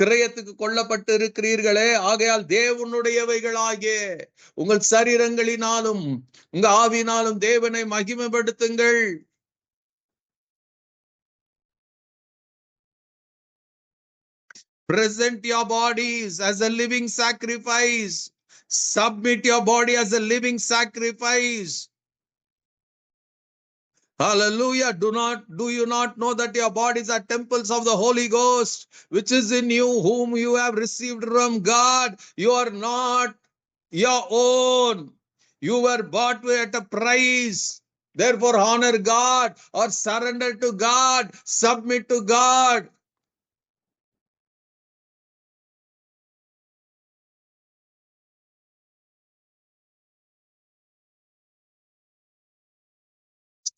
கிரயத்துக்கு கொல்லப்பட்டு இருக்கிறீர்களே, ஆகையால் தேவனுடையவைகளாகிய உங்கள் சரீரங்களினாலும் உங்க ஆவியினாலும் தேவனை மகிமைப்படுத்துங்கள். Present your bodies as a living sacrifice. Submit your body as a living sacrifice. Hallelujah. Do you not know that your bodies are temples of the Holy Ghost, which is in you, whom you have received from God? You are not your own. You were bought at a price. Therefore, honor God or surrender to God. Submit to God.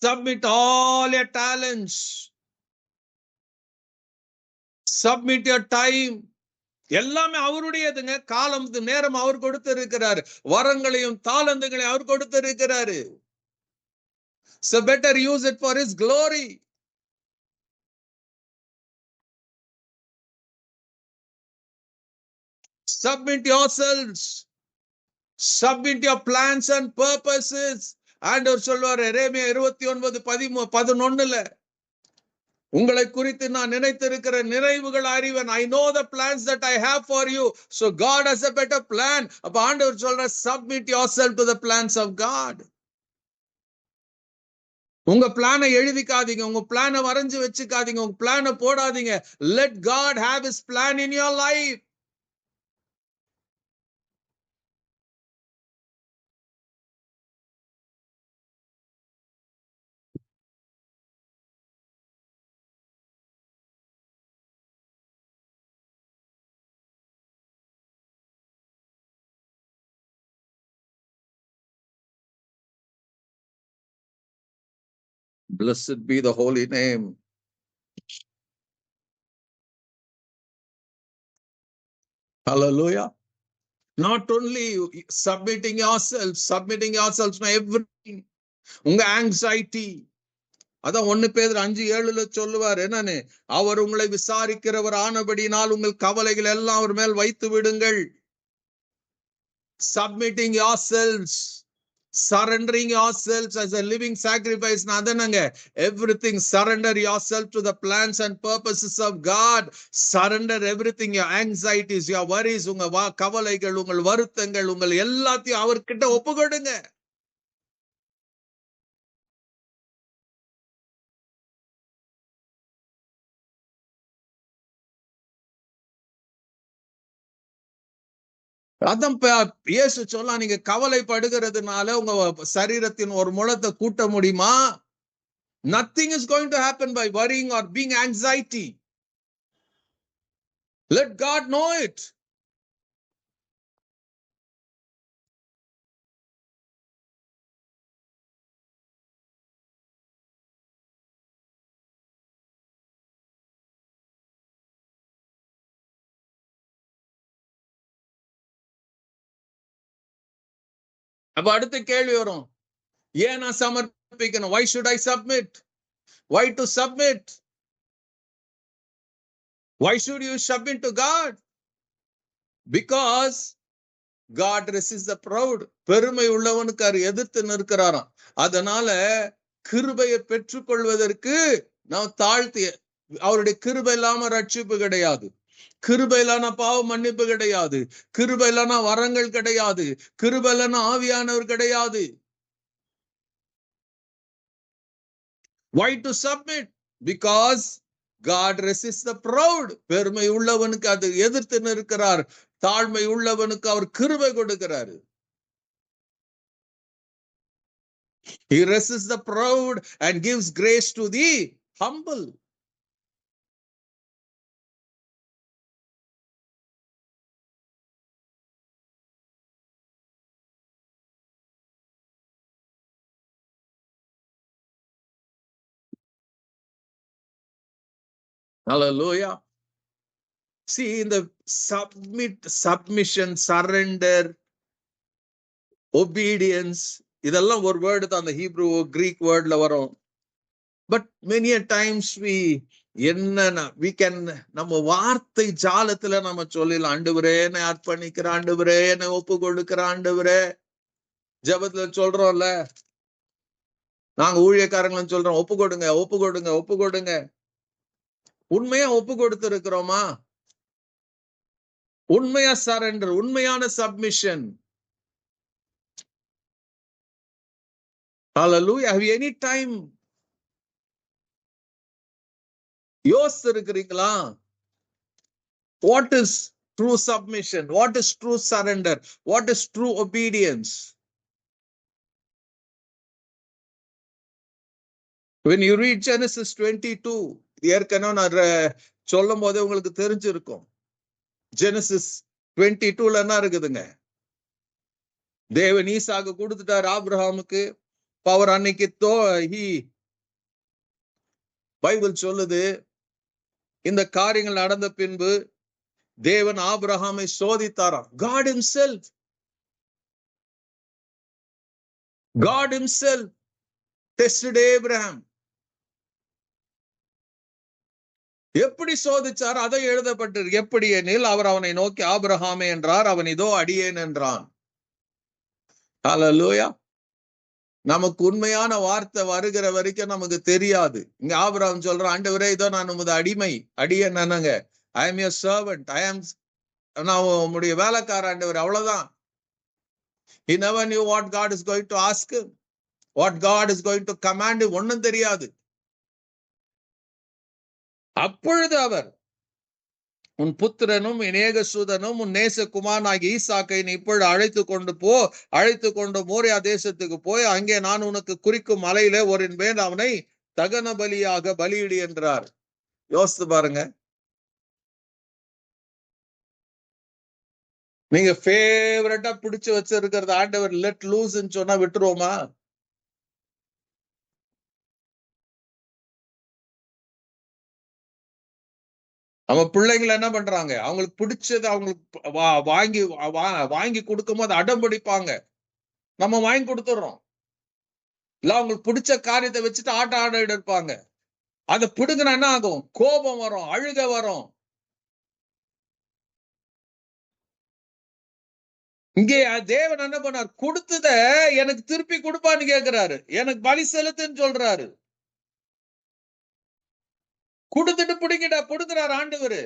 Submit all your talents. Submit your time. எல்லாமே அவருடையதுங்க. காலம் நேரம் அவர் கொடுத்திருக்கிறார். வரங்களையும் தாளந்துகளையும் அவர் கொடுத்திருக்கிறாரு. So better use it for his glory. Submit yourselves. Submit your plans and purposes. ஆண்டவர் சொல்வார் எரேமியா 29:11, உங்களை குறித்து நான் நினைத்திருக்கிற நிறைவுகள் அறிவன். I know the plans that I have for you. So God has a better plan. அப்ப ஆண்டவர் சொல்ற, submit yourself to the plans of God. உங்க பிளானை எழுதிக்காதீங்க, உங்க பிளானை வரைஞ்சு வச்சுக்காதீங்க, உங்க பிளானை போடாதீங்க. Let God have his plan in your life. Blessed be the holy name. Hallelujah. Not only submitting yourselves to everything. உங்க anxiety. அதான் 1 பேதுரு 5:7 சொல்லுவார் என்னன்னு, அவர் உங்களை விசாரிக்கிறவர் ஆனபடினால் உங்கள் கவலைகள் எல்லாம் அவர் மேல் வைத்து விடுங்கள். Submitting yourselves, surrendering yourselves as a living sacrifice. Everything, surrender yourself to the plans and purposes of God. Surrender everything, your anxieties, your worries, உங்க கவலைகள், உங்கள் வருத்தங்கள், உங்கள் எல்லாத்தையும் அவர்கிட்ட ஒப்புக்கொடுங்க. அதான் இயேசு சொல்ல, நீங்க கவலைப்படுகிறதுனால உங்க சரீரத்தின் ஒரு முழத்தை கூட்ட முடியுமா? Nothing is going to happen by worrying or being anxiety. Let God know it. அப்ப அடுத்த கேள்வி வரும், ஏன் நான் சமர்ப்பிக்கணும்? Why should I submit? Why to submit? Why should you submit to God? Because God resists the proud. பெருமை உள்ளவனுக்கு அவர் எதிர்த்து நிற்கிறாராம். அதனால கிருபையை பெற்றுக்கொள்வதற்கு நாம் தாழ்த்தி, அவருடைய கிருபை இல்லாம ரட்சிப்பு கிடையாது, கிருபை இல்லாம பாவ மன்னிப்பு கிடையாது, கிருபை இல்லாம வரங்கள் கிடையாது, கிருபை இல்லாம ஆவியானவர் கிடையாது. Why to submit? Because God resists the proud. பெருமை உள்ளவனுக்கு அது எதிர்த்து நிற்கிறார், தாழ்மை உள்ளவனுக்கு அவர் கிருபை கொடுக்கிறார். He resists the proud and gives grace to the humble. Hallelujah. See, in the submission, surrender, obedience, இதெல்லாம் ஒரு வேர்டு தான், அந்த ஹீப்ரூ கிரீக் வேர்ட்ல வரும். But many a times we can, நம்ம வார்த்தை ஜாலத்துல நம்ம சொல்லலாம், ஆண்டவரே என்னை அர்ப்பணிக்கிறேன், ஆண்டவரே என்னை ஒப்பு கொடுக்கிறேன், ஆண்டவரே. ஜெபத்துல சொல்றோம்ல, நாங்க ஊழியக்காரங்களும் சொல்றோம், ஒப்பு கொடுங்க, ஒப்பு கொடுங்க, ஒப்பு கொடுங்க. உண்மையா ஒப்பு கொடுத்து இருக்கிறோமா? உண்மையா சரண்டர், உண்மையான submission. Hallelujah. Have you any time யோசித்து இருக்கிறீங்களா? What is true submission? What is true surrender? What is true obedience? When you read Genesis 22, ஏற்கனவே நான் சொல்லும் போதே உங்களுக்கு தெரிஞ்சிருக்கும். Genesis 22ல என்ன இருக்குதுங்க? தேவன் ஈசாக்கு கொடுத்துட்டார் ஆபிரகாமுக்கு. அவர் அன்னைக்கு பைபிள் சொல்லுது, இந்த காரியங்கள் நடந்த பின்பு தேவன் ஆபிரகாமை சோதித்தாராம். God himself tested Abraham. எப்படி சோதிச்சார்? அதை எழுதப்பட்டிருக்கு. எப்படி எனில், அவர் அவனை நோக்கி ஆபிரகாமே என்றார், அவன் இதோ அடியேன் என்றான். ஹல்லேலூயா. நமக்கு உண்மையான வார்த்தை வருகிற வரைக்கும் நமக்கு தெரியாது. இங்க ஆபிரகாம் சொல்றான், ஆண்டவரே இதோ நான் உமது அடிமை, அடியேன் என்னங்க, I am your servant, நான் உம்முடைய வேலைக்கார ஆண்டவர், அவ்வளவுதான். He never knew what God is going to ask him, what God is going to command him. ஒண்ணும் தெரியாது. அப்பொழுது அவர், உன் புத்திரனும் என் ஏகசுதனும் உன் நேசகுமாரனாகிய ஈசாக்கை நீ இப்பொழுது அழைத்து கொண்டு மோரியா தேசத்துக்கு போய் அங்கே நான் உனக்கு குறிக்கும் மலையிலே ஒரின் மேல் அவனை தகன பலியாக பலியிடு என்றார். யோசித்து பாருங்க. நீங்க ஃபேவரட்டா பிடிச்சு வச்சிருக்கிறது ஆண்டவர் லெட் லூஸ்ன்னு சொன்னா விட்டுருவோமா? அவன் பிள்ளைங்களை என்ன பண்றாங்க, அவங்களுக்கு பிடிச்சது அவங்களுக்கு வாங்கி கொடுக்கும் போது அடம் பிடிப்பாங்க. நம்ம வாங்கி கொடுத்துடுறோம். இல்ல அவங்களுக்கு பிடிச்ச காரியத்தை வச்சுட்டு ஆட எடுப்பாங்க. அதை பிடுங்கினா என்ன ஆகும்? கோபம் வரும், அழுக வரும். இங்கே தேவன் என்ன பண்ணார்? கொடுத்தத எனக்கு திருப்பி கொடுப்பான்னு கேட்கிறாரு. எனக்கு பலி செலுத்துன்னு சொல்றாரு. கொடுத்துட்டு பிடுங்குறாரு ஆண்டவரு.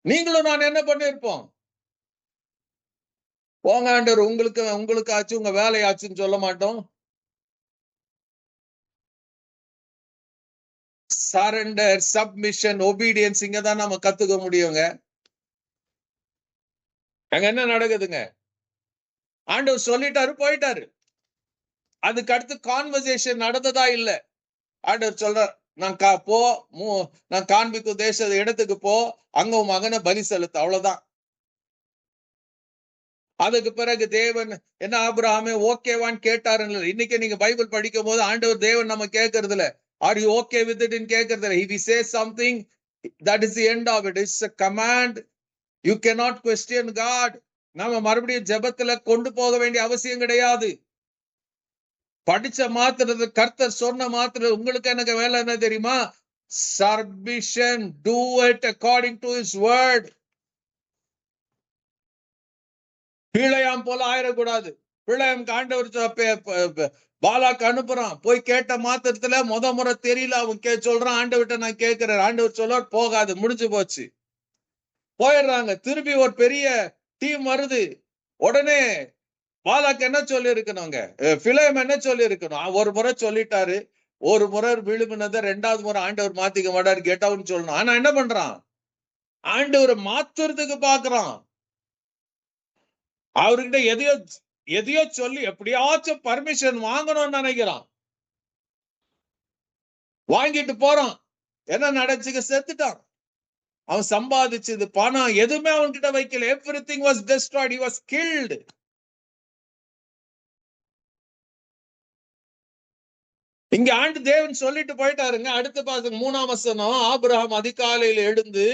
நீங்களும் நான் என்ன பண்ணிருப்போம்? போங்க ஆண்டவர், உங்களுக்கு ஆச்சு, உங்க வேலையாச்சுன்னு சொல்ல மாட்டோம். சரண்டர், சப்மிஷன், ஒபீடியன்ஸ் இங்கதான் நம்ம கத்துக்க முடியுங்க. அங்க என்ன நடக்குதுங்க? ஆண்டவர் சொல்லிட்டாரு, போயிட்டாரு. அதுக்கு அடுத்து கான்வர்சேஷன் நடந்ததா இல்ல. ஆண்டவர் சொல்றார், நான் காண்பிக்கும் தேச இடத்துக்கு போ, அங்க உன் மகனை பலி செலுத்து, அவ்வளவுதான். அதுக்கு பிறகு தேவன் என்ன ஆபிரகாமே ஓகேவான்னு கேட்டாருன்னு. இன்னைக்கு நீங்க பைபிள் படிக்கும் போது ஆண்டவர் தேவன் நம்ம கேட்கறது இல்ல, are you okay with it கேட்கறது இல்ல. If he says something, that is the end of it. It's a command. You cannot question God. நாம மறுபடியும் ஜெபத்துல கொண்டு போக வேண்டிய அவசியம் கிடையாது. படிச்ச மாத்திரது, கர்த்தர் சொன்ன மாத்திரம் உங்களுக்கு எனக்கு வேலை என்ன தெரியுமா? Submission, do it according to his word. பிழையாம் போல ஆயிடக்கூடாது. பிழையாம் ஆண்டவர் பாலாக்கு அனுப்புறான், போய் கேட்ட மாத்திரத்துல முறை தெரியல, அவன் சொல்றான், ஆண்டவர்கிட்ட நான் கேட்கிறேன். ஆண்டவர் சொல்ல போகாது, முடிஞ்சு போச்சு. போயிடுறாங்க. திருப்பி ஒரு பெரிய டீம் வருது. உடனே பாலாக்கு என்ன சொல்லி இருக்கணுங்க? பிழையம் என்ன சொல்லி இருக்கணும்? ஒரு முறை சொல்லிட்டாரு, ஒரு முறை விழுமினதை 2வது முறை ஆண்டவர் மாத்திக்க மாட்டாரு, கெட் அவுட்னு சொல்லணும். ஆனா என்ன பண்றான்? ஆண்டவர் மாத்துறதுக்கு பாக்குறான். அவர்கிட்ட எதையோ சொல்லி எப்படியாச்சும் பர்மிஷன் வாங்கணும்னு நினைக்கிறான். வாங்கிட்டு போறான். என்ன நடந்துச்சு? செத்துட்டான். அவன் சம்பாதிச்சது பணம் எதுவுமே அவன் கிட்ட வைக்கல. Everything was Detroit. He was killed. இங்க ஆண்டு தேவன் சொல்லிட்டு போயிட்டாருங்க. அடுத்த பாசம் 3ஆம் வசனம், ஆபிரகாம் அதிகாலையில் எழுந்து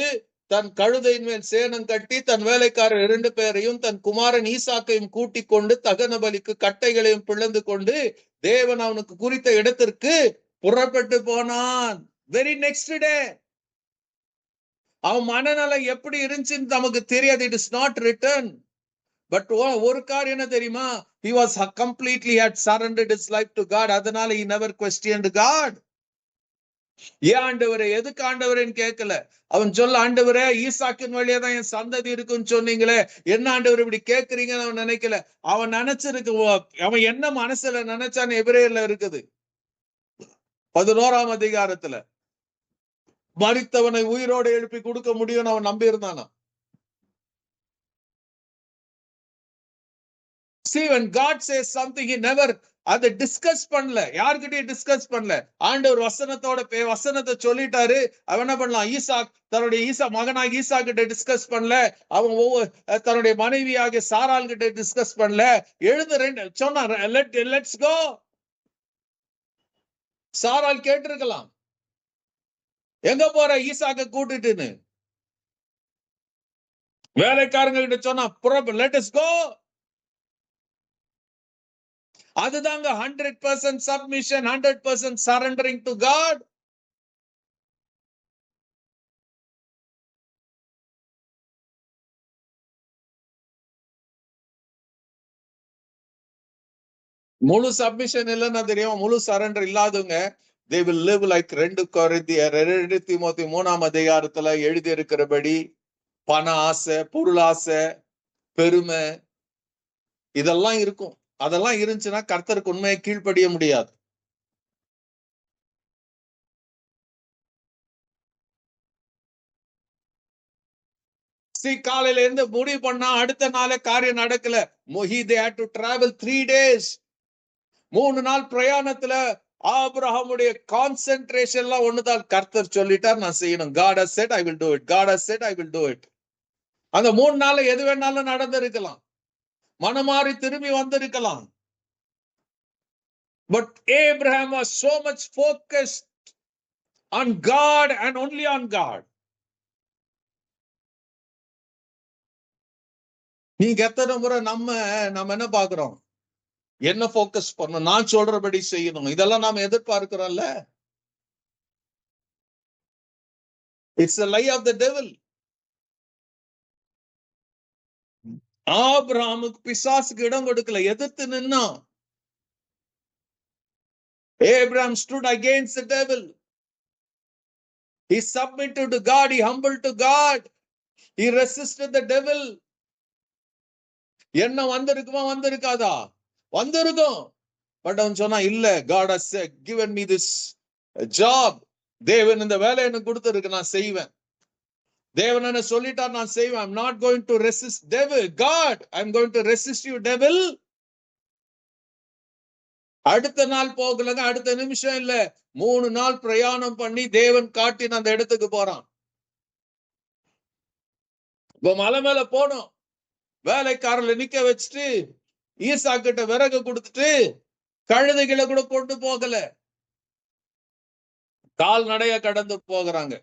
தன் கழுதையின் மேல் சேணம் கட்டி தன் வேலைக்காரர் 2 பேரையும் தன் குமாரன் ஈசாக்கையும் கூட்டிக் கொண்டு தகன பலிக்கு கட்டைகளையும் பிளந்து கொண்டு தேவன் அவனுக்கு குறித்த இடத்திற்கு புறப்பட்டு போனான். Very next day. அவன் மனநலம் எப்படி இருந்துச்சுன்னு நமக்கு தெரியாது. It is not return. But ஒரு காரியம் என்ன தெரியுமா? He was completely had surrendered his life to God. அதனால he never questioned God. ஏன் ஆண்டவரே, எதுக்கு ஆண்டவரேன்னு கேட்கல. அவன் சொல்ல, ஆண்டவரே ஈசாக்கின் வழியா தான் என் சந்ததி இருக்குன்னு சொன்னீங்களே, என்ன ஆண்டவர் இப்படி கேட்கறீங்கன்னு அவன் நினைக்கல. அவன் நினைச்சிருக்கு, அவன் என்ன மனசுல நினைச்சான்னு எபிரேயர்ல இருக்குது 11ஆம் அதிகாரத்துல. மரித்தவனை உயிரோடு எழுப்பி கொடுக்க முடியும்னு அவன் நம்பி இருந்தானா? See, when God says something, he never அதை டிஸ்கஸ் பண்ணல, யாருக்கிட்டையும் டிஸ்கஸ் பண்ணல. ஆண்டவர் வசனத்தை சொல்லிட்டாரு. அவன் என்ன பண்ணலாம்? தன்னுடைய மகனாக ஈசா கிட்ட டிஸ்கஸ் பண்ணல. அவன் தன்னுடைய மனைவியாக சாராள் கிட்ட டிஸ்கஸ் பண்ணல. எழுந்து சொன்னான், லெட்ஸ் கோ. சாராள் கேட்டிருக்கலாம், எங்க போற ஈசாக்க கூட்டிட்டுன்னு. வேலைக்காரங்க கிட்ட சொன்னா, லெட் அஸ் கோ. அதுதாங்க 100% சப்மிஷன், 100% சரண்டரிங் டு காட். முழு சப்மிஷன் இல்லைன்னா தெரியும், முழு சரண்டர் இல்லாதவங்க they will live like 2 தீமோத்தேயு 3ஆம் அதிகாரத்துல எழுதி இருக்கிறபடி பண ஆசை, பொருளாசை, பெருமை இதெல்லாம் இருக்கும். அதெல்லாம் இருந்துச்சுன்னா கர்த்தருக்கு உண்மையை கீழ்ப்படிய முடியாது. காலையில இருந்து முடிவு பண்ணா அடுத்த நாளே காரியம் நடக்கல. they had to travel 3 days. 3 நாள் பிரயாணத்துல ஆபிரகாமுடைய கான்சென்ட்ரேஷன்லாம் ஒண்ணுதான். கர்த்தர் சொல்லிட்டார், நான் செய்யணும். God has said I will do it. God has said I will do it. அந்த 3 நாள்ல எது வேணாலும் நடந்திருக்கலாம். மனமாறி திரும்பி வந்திருக்கலாம். But Abraham was so much focused on God and only on God. நீங்க எத்தனை முறை நம்ம என்ன பாக்குறோம், என்ன போக்கஸ் பண்ணணும், நான் சொல்றபடி செய்யணும், இதெல்லாம் நாம எதிர்பார்க்கிறோம்ல. It's a lie of the devil. ஆபிரகாமுக்கு பிசாசுக்கு இடம் கொடுக்கல, எதிர்த்து நின்னான். Abraham stood against the devil. He submitted to God, he humbled to God, he resisted the devil. என்ன வந்திருக்குமா வந்திருக்காதா? வந்திருக்கும். பட் அவன் சொன்னா, இல்ல, God has given me this job. தேவன் இந்த வேலை எனக்கு கொடுத்திருக்கு, நான் செய்வேன். தேவன் என்ன சொல்லிட்டார், நான் செய்வேன். I'm not going to resist devil. God, I'm going to resist you devil. அடுத்த நாள் போகலங்க, அடுத்த நிமிஷம் இல்ல, 3 நாள் பிரயாணம் பண்ணி தேவன் காட்டின அந்த இடத்துக்கு போறான். இப்ப மலை மேல போனோம், வேலைக்காரர்ல நிக்க வச்சுட்டு ஈசா கிட்ட விறகு கொடுத்துட்டு கழுதைகளை கூட கொண்டு போகல, கால்நடைய கடந்து போகிறாங்க.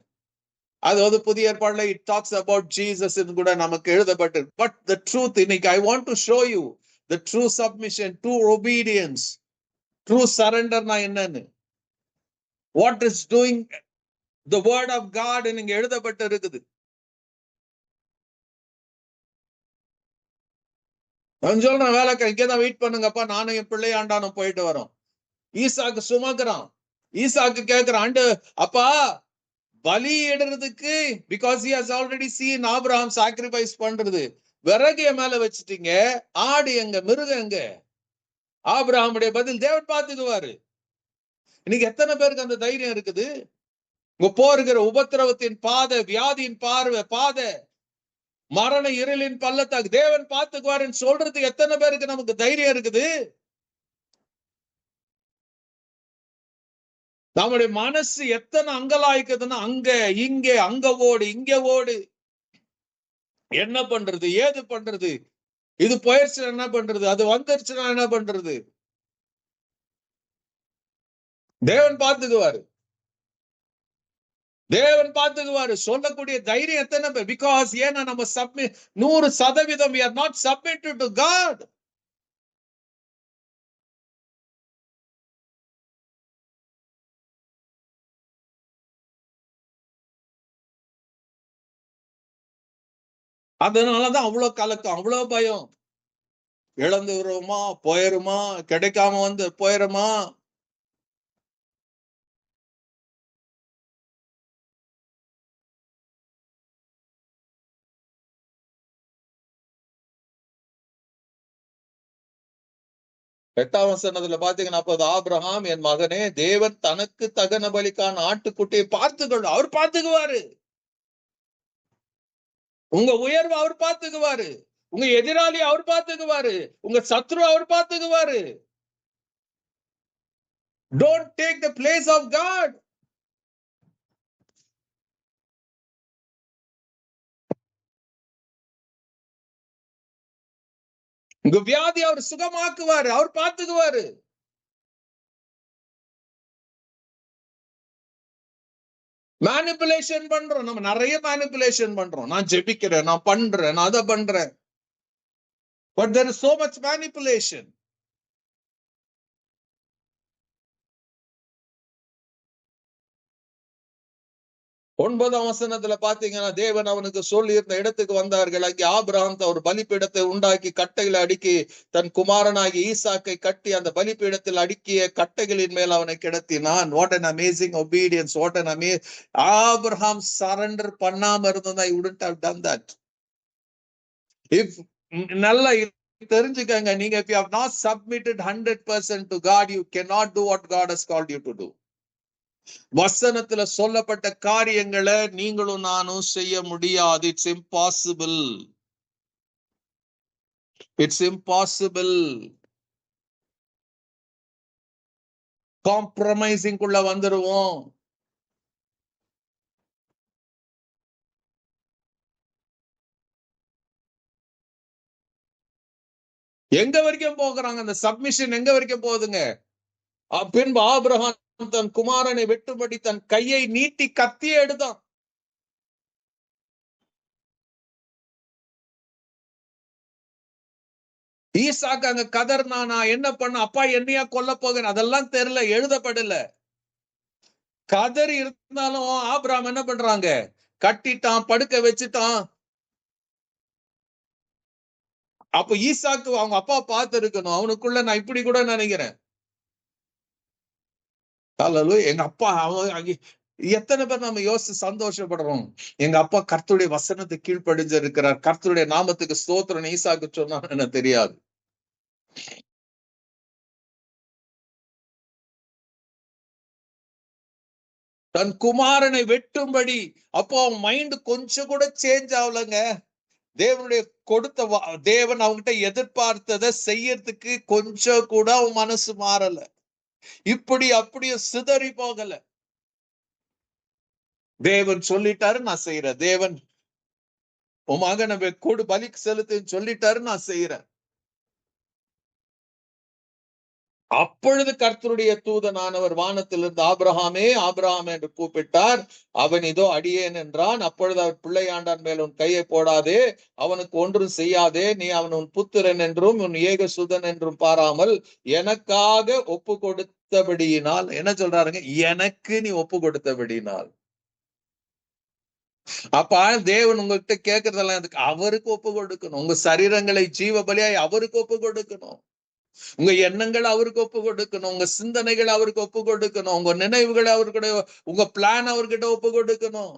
அது வந்து புதிய ஏற்பாடுல இட் டாக்ஸ் அபவுட் ஜீசஸ் கூட நமக்கு எழுதப்பட்டு. பட் த ட்ரூத், இன்னைக்கு I want to show you the true submission, true obedience, true சரண்டர்னா என்னன்னு. What is doing the word of God இங்க எழுதப்பட்டு இருக்குது. சொல்றேன், வேலைக்கு இங்கதான் வெயிட் பண்ணுங்கப்பா, நானும் என் பிள்ளையாண்டானும் போயிட்டு வரோம். ஈசாக்கு சுமக்குறான், ஈசாக்கு கேட்கிறான், அப்பா பலி இடுறதுக்கு, because he has already seen Abraham sacrifice பண்றது, விறகு மேல வச்சுட்டீங்க, ஆடு எங்க, மிருகம் எங்க? ஆபிரகாமுடைய பதில், தேவன் பார்த்துக்குவாரு. இன்னைக்கு எத்தனை பேருக்கு அந்த தைரியம் இருக்குது? உங்க போருகிற உபத்திரவத்தின் பாதை, வியாதியின் பாதை, மரண இருளின் பள்ளத்தாக்கு, தேவன் பார்த்துக்குவாருன்னு சொல்றதுக்கு எத்தனை பேருக்கு நமக்கு தைரியம் இருக்குது? நம்முடைய மனசு எத்தனை அங்கலாய்க்குதுன்னா, அங்க இங்க, அங்க ஓடு இங்க ஓடு, என்ன பண்றது, ஏது பண்றது, இது போயிடுச்சுன்னா என்ன பண்றது, அது வந்துருச்சுன்னா என்ன பண்றது? தேவன் பார்த்துக்குவாரு, தேவன் பார்த்துக்குவாரு சொல்லக்கூடிய தைரியம் எத்தனை பேர்? பிகாஸ் ஏன்னா நம்ம 100% we are not submitted to God. அதனாலதான் அவ்வளவு கலக்கம், அவ்வளவு பயம். இழந்து வருமா, போயிருமா, கிடைக்காம வந்து போயிருமா. எட்டாம் வசனத்துல பாத்தீங்கன்னா, அப்போது ஆபிரகாம், என் மகனே, தேவன் தனக்கு தகன பலிக்கான ஆட்டுக்குட்டியை பார்த்துக்கொள்ள, அவர் பார்த்துக்குவாரு. உங்க உயர்வு அவர் பார்த்துக்குவாரு, உங்க எதிராளி அவர் பார்த்துக்குவாரு, உங்க சத்ரு அவர் பார்த்துக்குவாரு. Don't take the place of God. உங்க வியாதி அவர் சுகமாக்குவாரு, அவர் பார்த்துக்குவாரு. மேனிபுலேஷன் பண்றோம், நம்ம நிறைய மேனிபுலேஷன் பண்றோம். நான் ஜெபிக்கிறேன், நான் பண்றேன், நான் அதை பண்றேன். But there is so much manipulation. ஒன்பதாம் வசனத்துல பாத்தீங்கன்னா, தேவன் அவனுக்கு சொல்லி இருந்த இடத்துக்கு வந்தார்கள். அங்கே ஆபிரகாம் ஒரு பலிபீடத்தை உண்டாக்கி கட்டைகளை அடுக்கி தன் குமாரனாகி ஈசாக்கை கட்டி அந்த பலிபீடத்தில் அடுக்கிய கட்டைகளின் மேல் அவனை கிடத்தினான். What an amazing obedience, what an amazing. Abraham surrender பண்ணாம இருந்ததா, he wouldn't have done that. If நல்லா தெரிஞ்சுக்கங்க, நீங்க if you have not submitted 100% to God, you cannot do what God has called you to do. வசனத்துல சொல்லப்பட்ட காரியங்களை நீங்களும் நானும் செய்ய முடியாது. It's impossible, it's impossible. Compromising குள்ள வந்துருவோம். எங்க வரைக்கும் போகிறாங்க, அந்த சப்மிஷன் எங்க வரைக்கும் போகுதுங்க? பின்பு ஆபிரகாம் தன் குமாரனை வெட்டும்படி தன் கையை நீட்டி கத்தியை எடுத்தான். ஈசாக்கு அங்க கதர்னா, நான் என்ன பண்ண, அப்பா என்னையா கொல்ல போகிறேன், அதெல்லாம் தெரியல, எழுதப்படல. கதறி இருந்தாலும் ஆபிரகாம் என்ன பண்றாங்க, கட்டிட்டான், படுக்க வச்சுட்டான். அப்ப ஈசாக்கு அவங்க அப்பா பார்த்து இருக்கணும், அவனுக்குள்ள நான் இப்படி கூட நினைக்கிறேன். எங்க அப்பா எத்தனை பேர் நம்ம யோசிச்சு சந்தோஷப்படுறோம், எங்க அப்பா கர்த்தருடைய வசனத்தை கீழ்ப்படிஞ்சு இருக்கிறார், கர்த்தருடைய நாமத்துக்கு ஸ்தோத்திரம் ஈசாக்கு சொன்னான்னு எனக்கு தெரியாது. தன் குமாரனை வெட்டும்படி, அப்போ அவன் மைண்ட் கொஞ்சம் கூட சேஞ்ச் ஆகலங்க. தேவனுடைய கொடுத்த தேவன் அவங்கிட்ட எதிர்பார்த்ததை செய்யறதுக்கு கொஞ்சம் கூட அவன் மனசு மாறல. இப்படி அப்படியே சிதறி போகல. தேவன் சொல்லிட்டாரு, நான் செய்யறேன். தேவன் உன் மகனை கொடு, பலிக்கு செலுத்துன்னு சொல்லிட்டாரு, நான் செய்யறேன். அப்பொழுது கர்த்தருடைய தூதனானவர் வானத்திலிருந்து ஆபிரகாமே ஆபிரகாம் என்று கூப்பிட்டார். அவன் இதோ அடியேன் என்றான். அப்பொழுது அவர் பிள்ளையாண்டான் மேல் உன் கையை போடாதே, அவனுக்கு ஒன்றும் செய்யாதே, நீ அவன் உன் புத்திரன் என்றும் உன் ஏகசுதன் என்றும் பாராமல் எனக்காக ஒப்பு கொடுத்தபடியினால், என்ன சொல்றாருங்க, எனக்கு நீ ஒப்பு கொடுத்தபடியினால். அப்ப தேவன் உங்ககிட்ட கேட்கறதெல்லாம் அவருக்கு ஒப்பு கொடுக்கணும். உங்க சரீரங்களை ஜீவ பலியாய் அவருக்கு ஒப்பு கொடுக்கணும். உங்க எண்ணங்கள் அவருக்கு ஒப்பு கொடுக்கணும், உங்க சிந்தனைகள் அவருக்கு ஒப்பு கொடுக்கணும், உங்க நினைவுகளை அவர்கிட்ட, உங்க பிளான் அவர்கிட்ட ஒப்பு கொடுக்கணும்.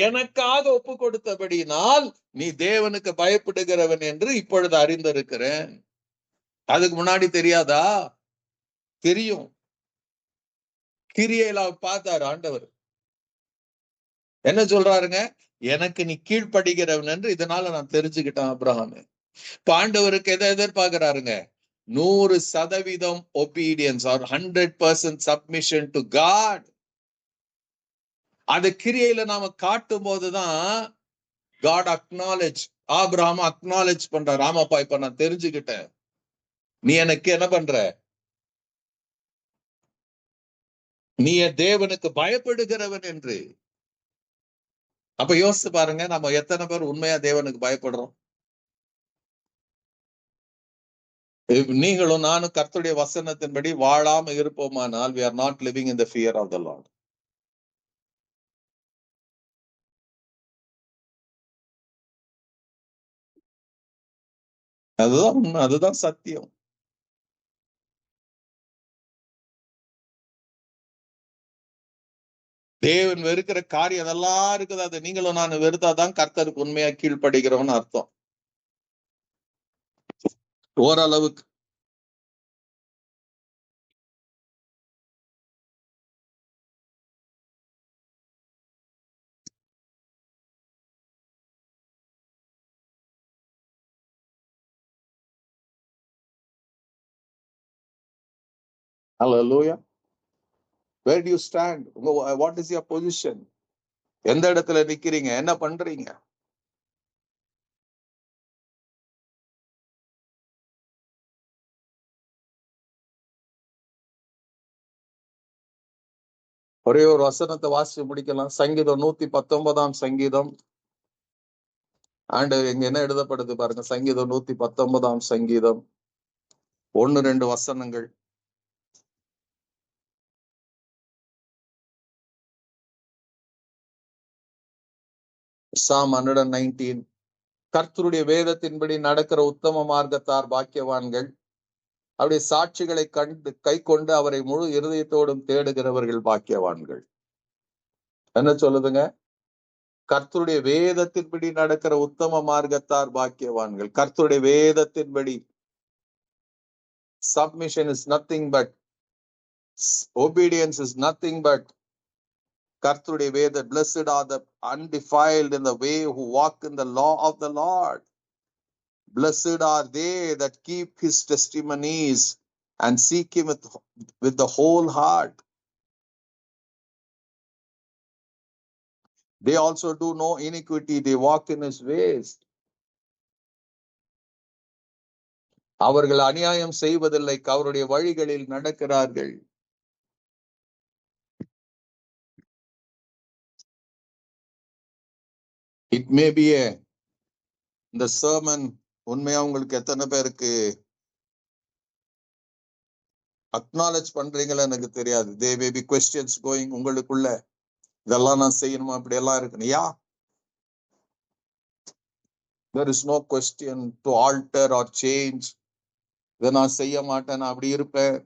எனக்காக ஒப்பு கொடுத்தபடினால் நீ தேவனுக்கு பயப்படுகிறவன் என்று இப்பொழுது அறிந்திருக்கிறேன். அதுக்கு முன்னாடி தெரியாதா? தெரியும். கிரியையில பார்த்தாரு ஆண்டவர். என்ன சொல்றாருங்க, எனக்கு நீ கீழ்ப்படுகிறவன் என்று இதனால நான் தெரிஞ்சுக்கிட்டேன் ஆபிரகாம். ஆண்டவருக்கு எதை எதிர்பார்க்கிறாருங்க, 100% obedience or 100% submission to God. அது கிரியையில நாம காட்டும் போதுதான் God acknowledge, ஆபிரகாம் acknowledge பண்றார். ஆமாப்பா, இப்ப நான் தெரிஞ்சுக்கிட்டேன், நீ எனக்கு என்ன பண்ற, நீ தேவனுக்கு பயப்படுகிறவன் என்று. அப்ப யோசிச்சு பாருங்க, நம்ம எத்தனை பேர் உண்மையா தேவனுக்கு பயப்படுறோம்? நீங்களும் நானும் கர்த்தருடைய வசனத்தின்படி வாழாம இருப்போமானால் we are not living in the fear of the Lord. அதுதான் உண்மை, அதுதான் சத்தியம். தேவன் வெறுக்கிற காரியம் அதெல்லாம் இருக்குது, அது நீங்களும் நான் வெறுத்தாதான் கர்த்தருக்கு உண்மையா கீழ்ப்படுகிறோம்னு அர்த்தம். ஓரளவுக்கு. Hallelujah. Where do you stand? What is your position? எந்த இடத்துல நிக்கிறீங்க, என்ன பண்றீங்க? ஒரே ஒரு வசனத்தை வாசிச்சு முடிக்கலாம். சங்கீதம் 119 சங்கீதம். ஆண்டவர் இங்க என்ன எழுதப்படுது பாருங்க, சங்கீதம் 119 சங்கீதம் 1-2 வசனங்கள். Psalm 119. கர்த்தருடைய வேதத்தின்படி நடக்கிற உத்தம மார்க்கத்தார் பாக்கியவான்கள், அவருடைய சாட்சிகளை கண்டு கை கொண்டு அவரை முழு இருதயத்தோடும் தேடுகிறவர்கள் பாக்கியவான்கள். என்ன சொல்லுதுங்க, கர்த்தருடைய வேதத்தின்படி நடக்கிற உத்தம மார்க்கத்தார் பாக்கியவான்கள். கர்த்தருடைய வேதத்தின்படி. Submission is nothing but, obedience is nothing but கர்த்தருடைய வேத. Blessed are the undefiled in the way who walk in the law of the Lord. Blessed are they that keep his testimonies and seek him with the whole heart. They also do no iniquity, they walk in his ways. அவர்கள் அநியாயம் செய்வதில்லை, அவருடைய வழிகளில் நடக்கிறார்கள். இட் மே பி இந்த சர்மன் உண்மையா உங்களுக்கு எத்தனை பேருக்கு அக்னாலேஜ் பண்றீங்களா எனக்கு தெரியாது. தே மே பி கொஸ்டின்ஸ் கோயிங் உங்களுக்குள்ள, இதெல்லாம் நான் செய்யணுமா, அப்படி எல்லாம் இருக்கு. யா, there is no question to alter or change. இதை நான் செய்ய மாட்டேன், நான் அப்படி இருப்பேன்,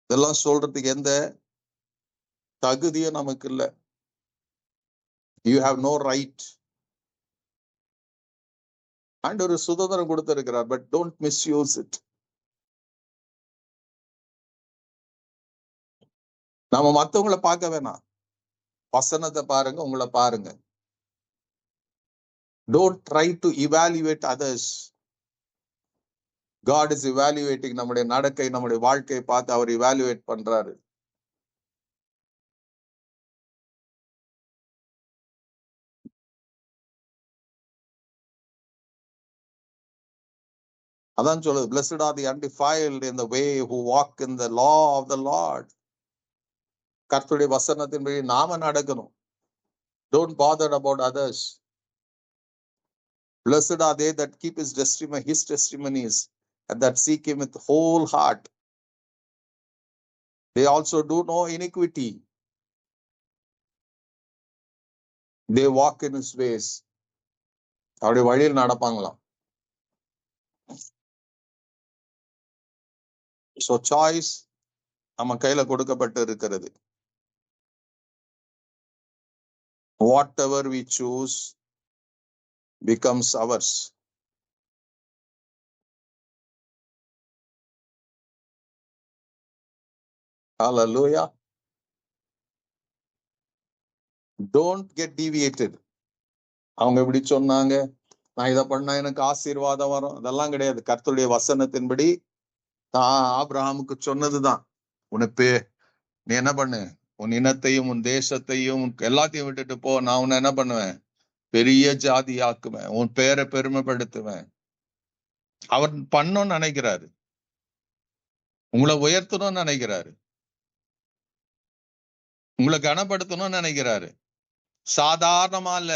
இதெல்லாம் சொல்றதுக்கு எந்த தகுதியும் நமக்கு இல்லை. You have no right. ஆண்டவர் சுதந்திரம் கொடுத்திருக்கிறார், பட் டோன்ட் மிஸ்யூஸ் இட். நாம மத்தவங்களை பார்க்க வேணாம், வசனத்தை பாருங்க, உங்களை பாருங்க. Don't try to evaluate others. God is evaluating நம்முடைய நடக்கை, நம்முடைய வாழ்க்கையை பார்த்து அவர் evaluate பண்றாரு. அதான் சொல்லுது, blessed are the undefiled in the way who walk in the law of the Lord. கர்த்தருடைய வசனத்தின்படி நாம நடக்கணும். Don't bother about others. Blessed are they that keep his testimonies and that seek him with whole heart. They also do no iniquity. They walk in his ways. அவருடைய வழியில் நடப்பாங்களாம். So choice நம்ம கையில கொடுக்கப்பட்டு இருக்கிறது. Whatever we choose becomes ours. Hallelujah. Don't get deviated. அவங்க எப்படி சொன்னாங்க, நான் இதை பண்ணா எனக்கு ஆசீர்வாதம் வரும், அதெல்லாம் கிடையாது. கர்த்தருடைய வசனத்தின்படி தான் ஆபிரகாமுக்கு சொன்னதுதான், உனக்கு நீ என்ன பண்ணு, உன் இனத்தையும் உன் தேசத்தையும் எல்லாத்தையும் விட்டுட்டு போ, நான் உன்னை என்ன பண்ணுவேன், பெரிய ஜாதி ஆக்குவேன், உன் பேரை பெருமைப்படுத்துவேன். அவர் பண்ணணும்னு நினைக்கிறாரு, உங்களை உயர்த்தணும்னு நினைக்கிறாரு, உங்களை கனப்படுத்தணும்னு நினைக்கிறாரு. சாதாரணமா இல்ல.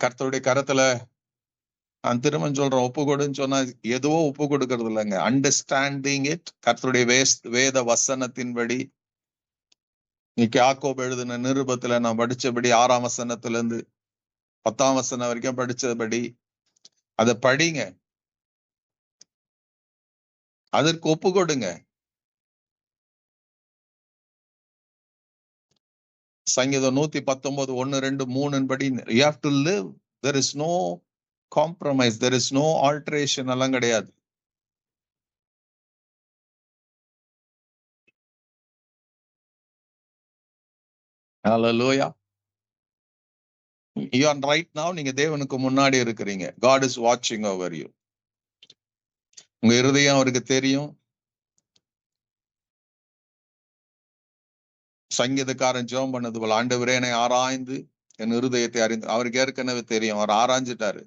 கர்த்தருடைய கரத்துல நான் திரும்ப சொல்றேன், ஒப்பு கொடுன்னு சொன்னா எதுவோ ஒப்பு கொடுக்கறது இல்லைங்க. Understanding it. கர்த்தருடைய வேத வசனத்தின்படி, இன்னைக்கு யாக்கோபு எழுதின நிருபத்துல நான் படிச்சபடி 6ஆம் வசனத்துல இருந்து 10ஆம் வசனம் வரைக்கும் படிச்சபடி அதை படிங்க, அதற்கு ஒப்பு கொடுங்க. சங்கீதம் 119 1 2 3 படி you have to live. There is no compromise, there is no alteration. எல்லாம் கிடையாது. Hallelujah. You are right now, நீங்க தேவனுக்கு முன்னாடி இருக்கிறீங்க. God is watching over you. உங்க இருதயம் அவருக்கு தெரியும். சங்கீதக்காரன் ஜெபம் பண்ணது போல, ஆண்டவரே என்னை ஆராய்ந்து என் இருதயத்தை அறிந்து, அவருக்கு ஏற்கனவே தெரியும், அவர் ஆராய்ஞ்சிட்டாரு.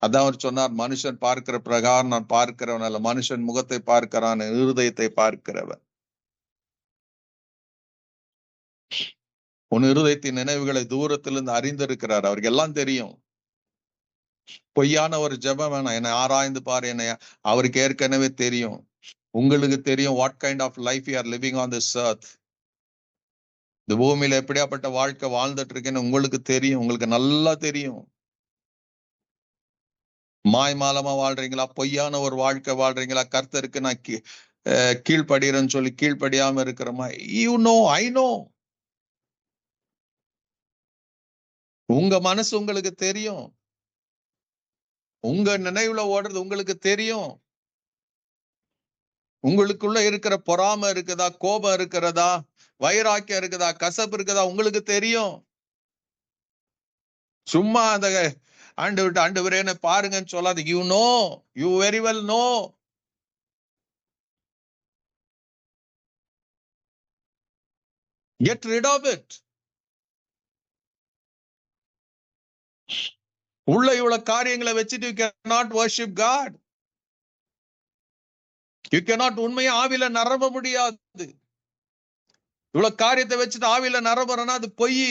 அதான் அவர் சொன்னார், மனுஷன் பார்க்கிற பிரகாரம் நான் பார்க்கிறவன் அல்ல, மனுஷன் முகத்தை பார்க்கிறான், இருதயத்தை பார்க்கிறவன். உன் இருதயத்தின் நினைவுகளை தூரத்திலிருந்து அறிந்திருக்கிறார், அவருக்கு எல்லாம் தெரியும். பொய்யான ஒரு ஜெபம் வேணாம், என்னை ஆராய்ந்து பாரு, என்னை அவருக்கு ஏற்கனவே தெரியும். உங்களுக்கு தெரியும் what kind of life you are living on this earth. இந்த பூமியில எப்படியாப்பட்ட வாழ்க்கை வாழ்ந்துட்டு இருக்கேன்னு உங்களுக்கு தெரியும், உங்களுக்கு நல்லா தெரியும். மாய்மாலமா வாழ்றீங்களா, பொய்யான ஒரு வாழ்க்கை வாழ்றீங்களா, கர்த்தருக்கு நான் கீழ்படுகிறேன்னு சொல்லி கீழ்படியாம இருக்கிறோமா? You know, I know. உங்க மனசு உங்களுக்கு தெரியும், உங்க நினைவுல ஓடுறது உங்களுக்கு தெரியும். உங்களுக்குள்ள இருக்கிற பொறாமை இருக்குதா, கோபம் இருக்கிறதா, வைராக்கியம் இருக்குதா, கசப்பு இருக்குதா, உங்களுக்கு தெரியும். சும்மா அந்த ஆண்டவரேன்னு பாருங்கன்னு சொல்லாது. You know, you very well know. Get rid of it. உள்ள இவ்வளவு காரியங்களை வச்சுட்டு you cannot worship God. You cannot உண்மையா ஆவியில நிரம்ப முடியாது. இவ்வளவு காரியத்தை வச்சுட்டு ஆவியில நிரம்புறனா அது பொய்.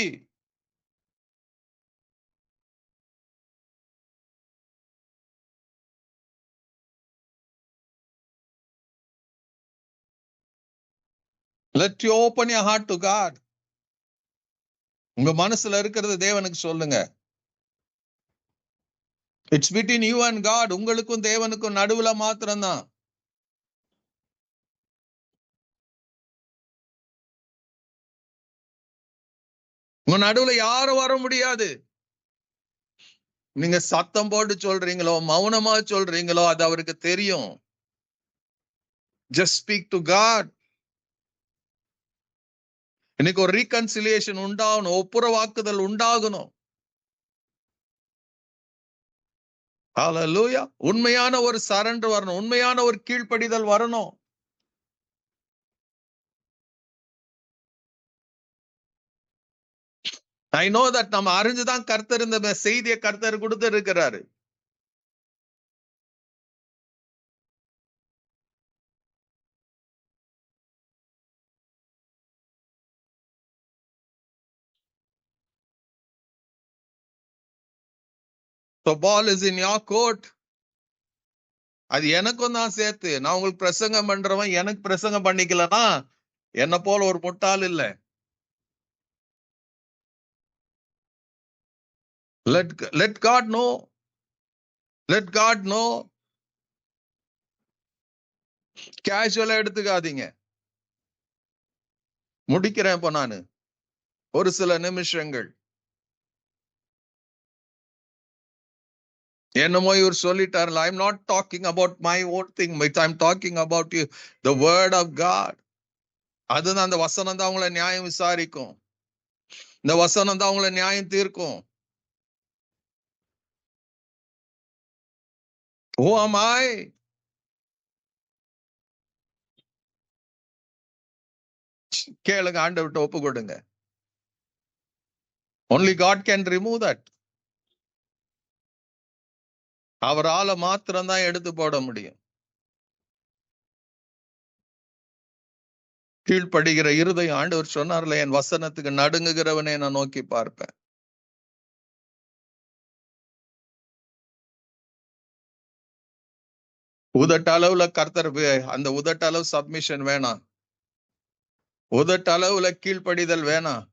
Let you open your heart to God. உங்க மனசுல இருக்கிறது தேவனுக்கு சொல்லுங்க. It's between you and God. உங்களுக்கும் தேவனுக்கும் நடுவுல மாத்திரம்தான். உங்க நடுவுல யாரும் வர முடியாது. நீங்க சத்தம் போட்டு சொல்றீங்களோ மௌனமா சொல்றீங்களோ அது அவருக்கு தெரியும். Just speak to God. இன்னைக்கு ஒரு ரீகன்சிலியேஷன் உண்டாகணும், ஒப்புரவாக்குதல் உண்டாகணும். ஹல்லேலூயா. உண்மையான ஒரு சரண்டர் வரணும், உண்மையான ஒரு கீழ்ப்படிதல் வரணும். I know that நம்ம அறிஞ்சுதான் கர்த்தர் இந்த செய்தியை கர்த்தர் கொடுத்து இருக்கிறாரு. So ball is in your court. அது எனக்கும் தான் சேர்த்து. நான் உங்களுக்கு பிரசங்கம் பண்றவன் எனக்கு பிரசங்கம் பண்ணிக்கலனா என்ன போல ஒரு முட்டாள் இல்ல. Let God know. Let God know. கேஷுவலா எடுத்துக்காதீங்க. முடிக்கிறேன் இப்ப நானு. ஒரு சில நிமிஷங்கள். என்னமோ இவர் சொல்லிட்டார். I'm not talking about my own thing, but I'm talking about you, the word of God. அதுதான் அந்த வசனம் தான் உங்களை நியாயம் விசாரிக்கும். இந்த வசனம் தான் உங்களை நியாயம் தீர்க்கும். Who am I? கேளுங்க, ஆண்டவர்கிட்ட ஒப்பு கொடுங்க. Only God can remove that. அவரால மாத்திரம் தான் எடுத்து போட முடியும். கீழ்ப்படுகிற இருதயம், ஆண்டவர் சொன்னார்ல, என் வசனத்துக்கு நடுங்குகிறவனே நான் நோக்கி பார்ப்பேன். உதட்டளவுல கர்த்தர், அந்த உதட்டளவு சப்மிஷன் வேணாம். உதட்டளவுல கீழ்ப்படிதல் வேணாம்.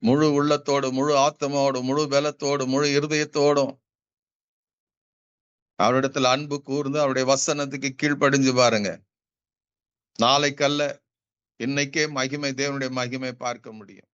முழு உள்ளத்தோடு, முழு ஆத்மாவோடு, முழு பலத்தோடு, முழு இருதயத்தோடும் அவரிடத்துல அன்பு கூர்ந்து அவருடைய வசனத்துக்கு கீழ்ப்படிஞ்சு பாருங்க. நாளைக்கல்ல இன்னைக்கே மகிமை, தேவனுடைய மகிமை பார்க்க முடியும்.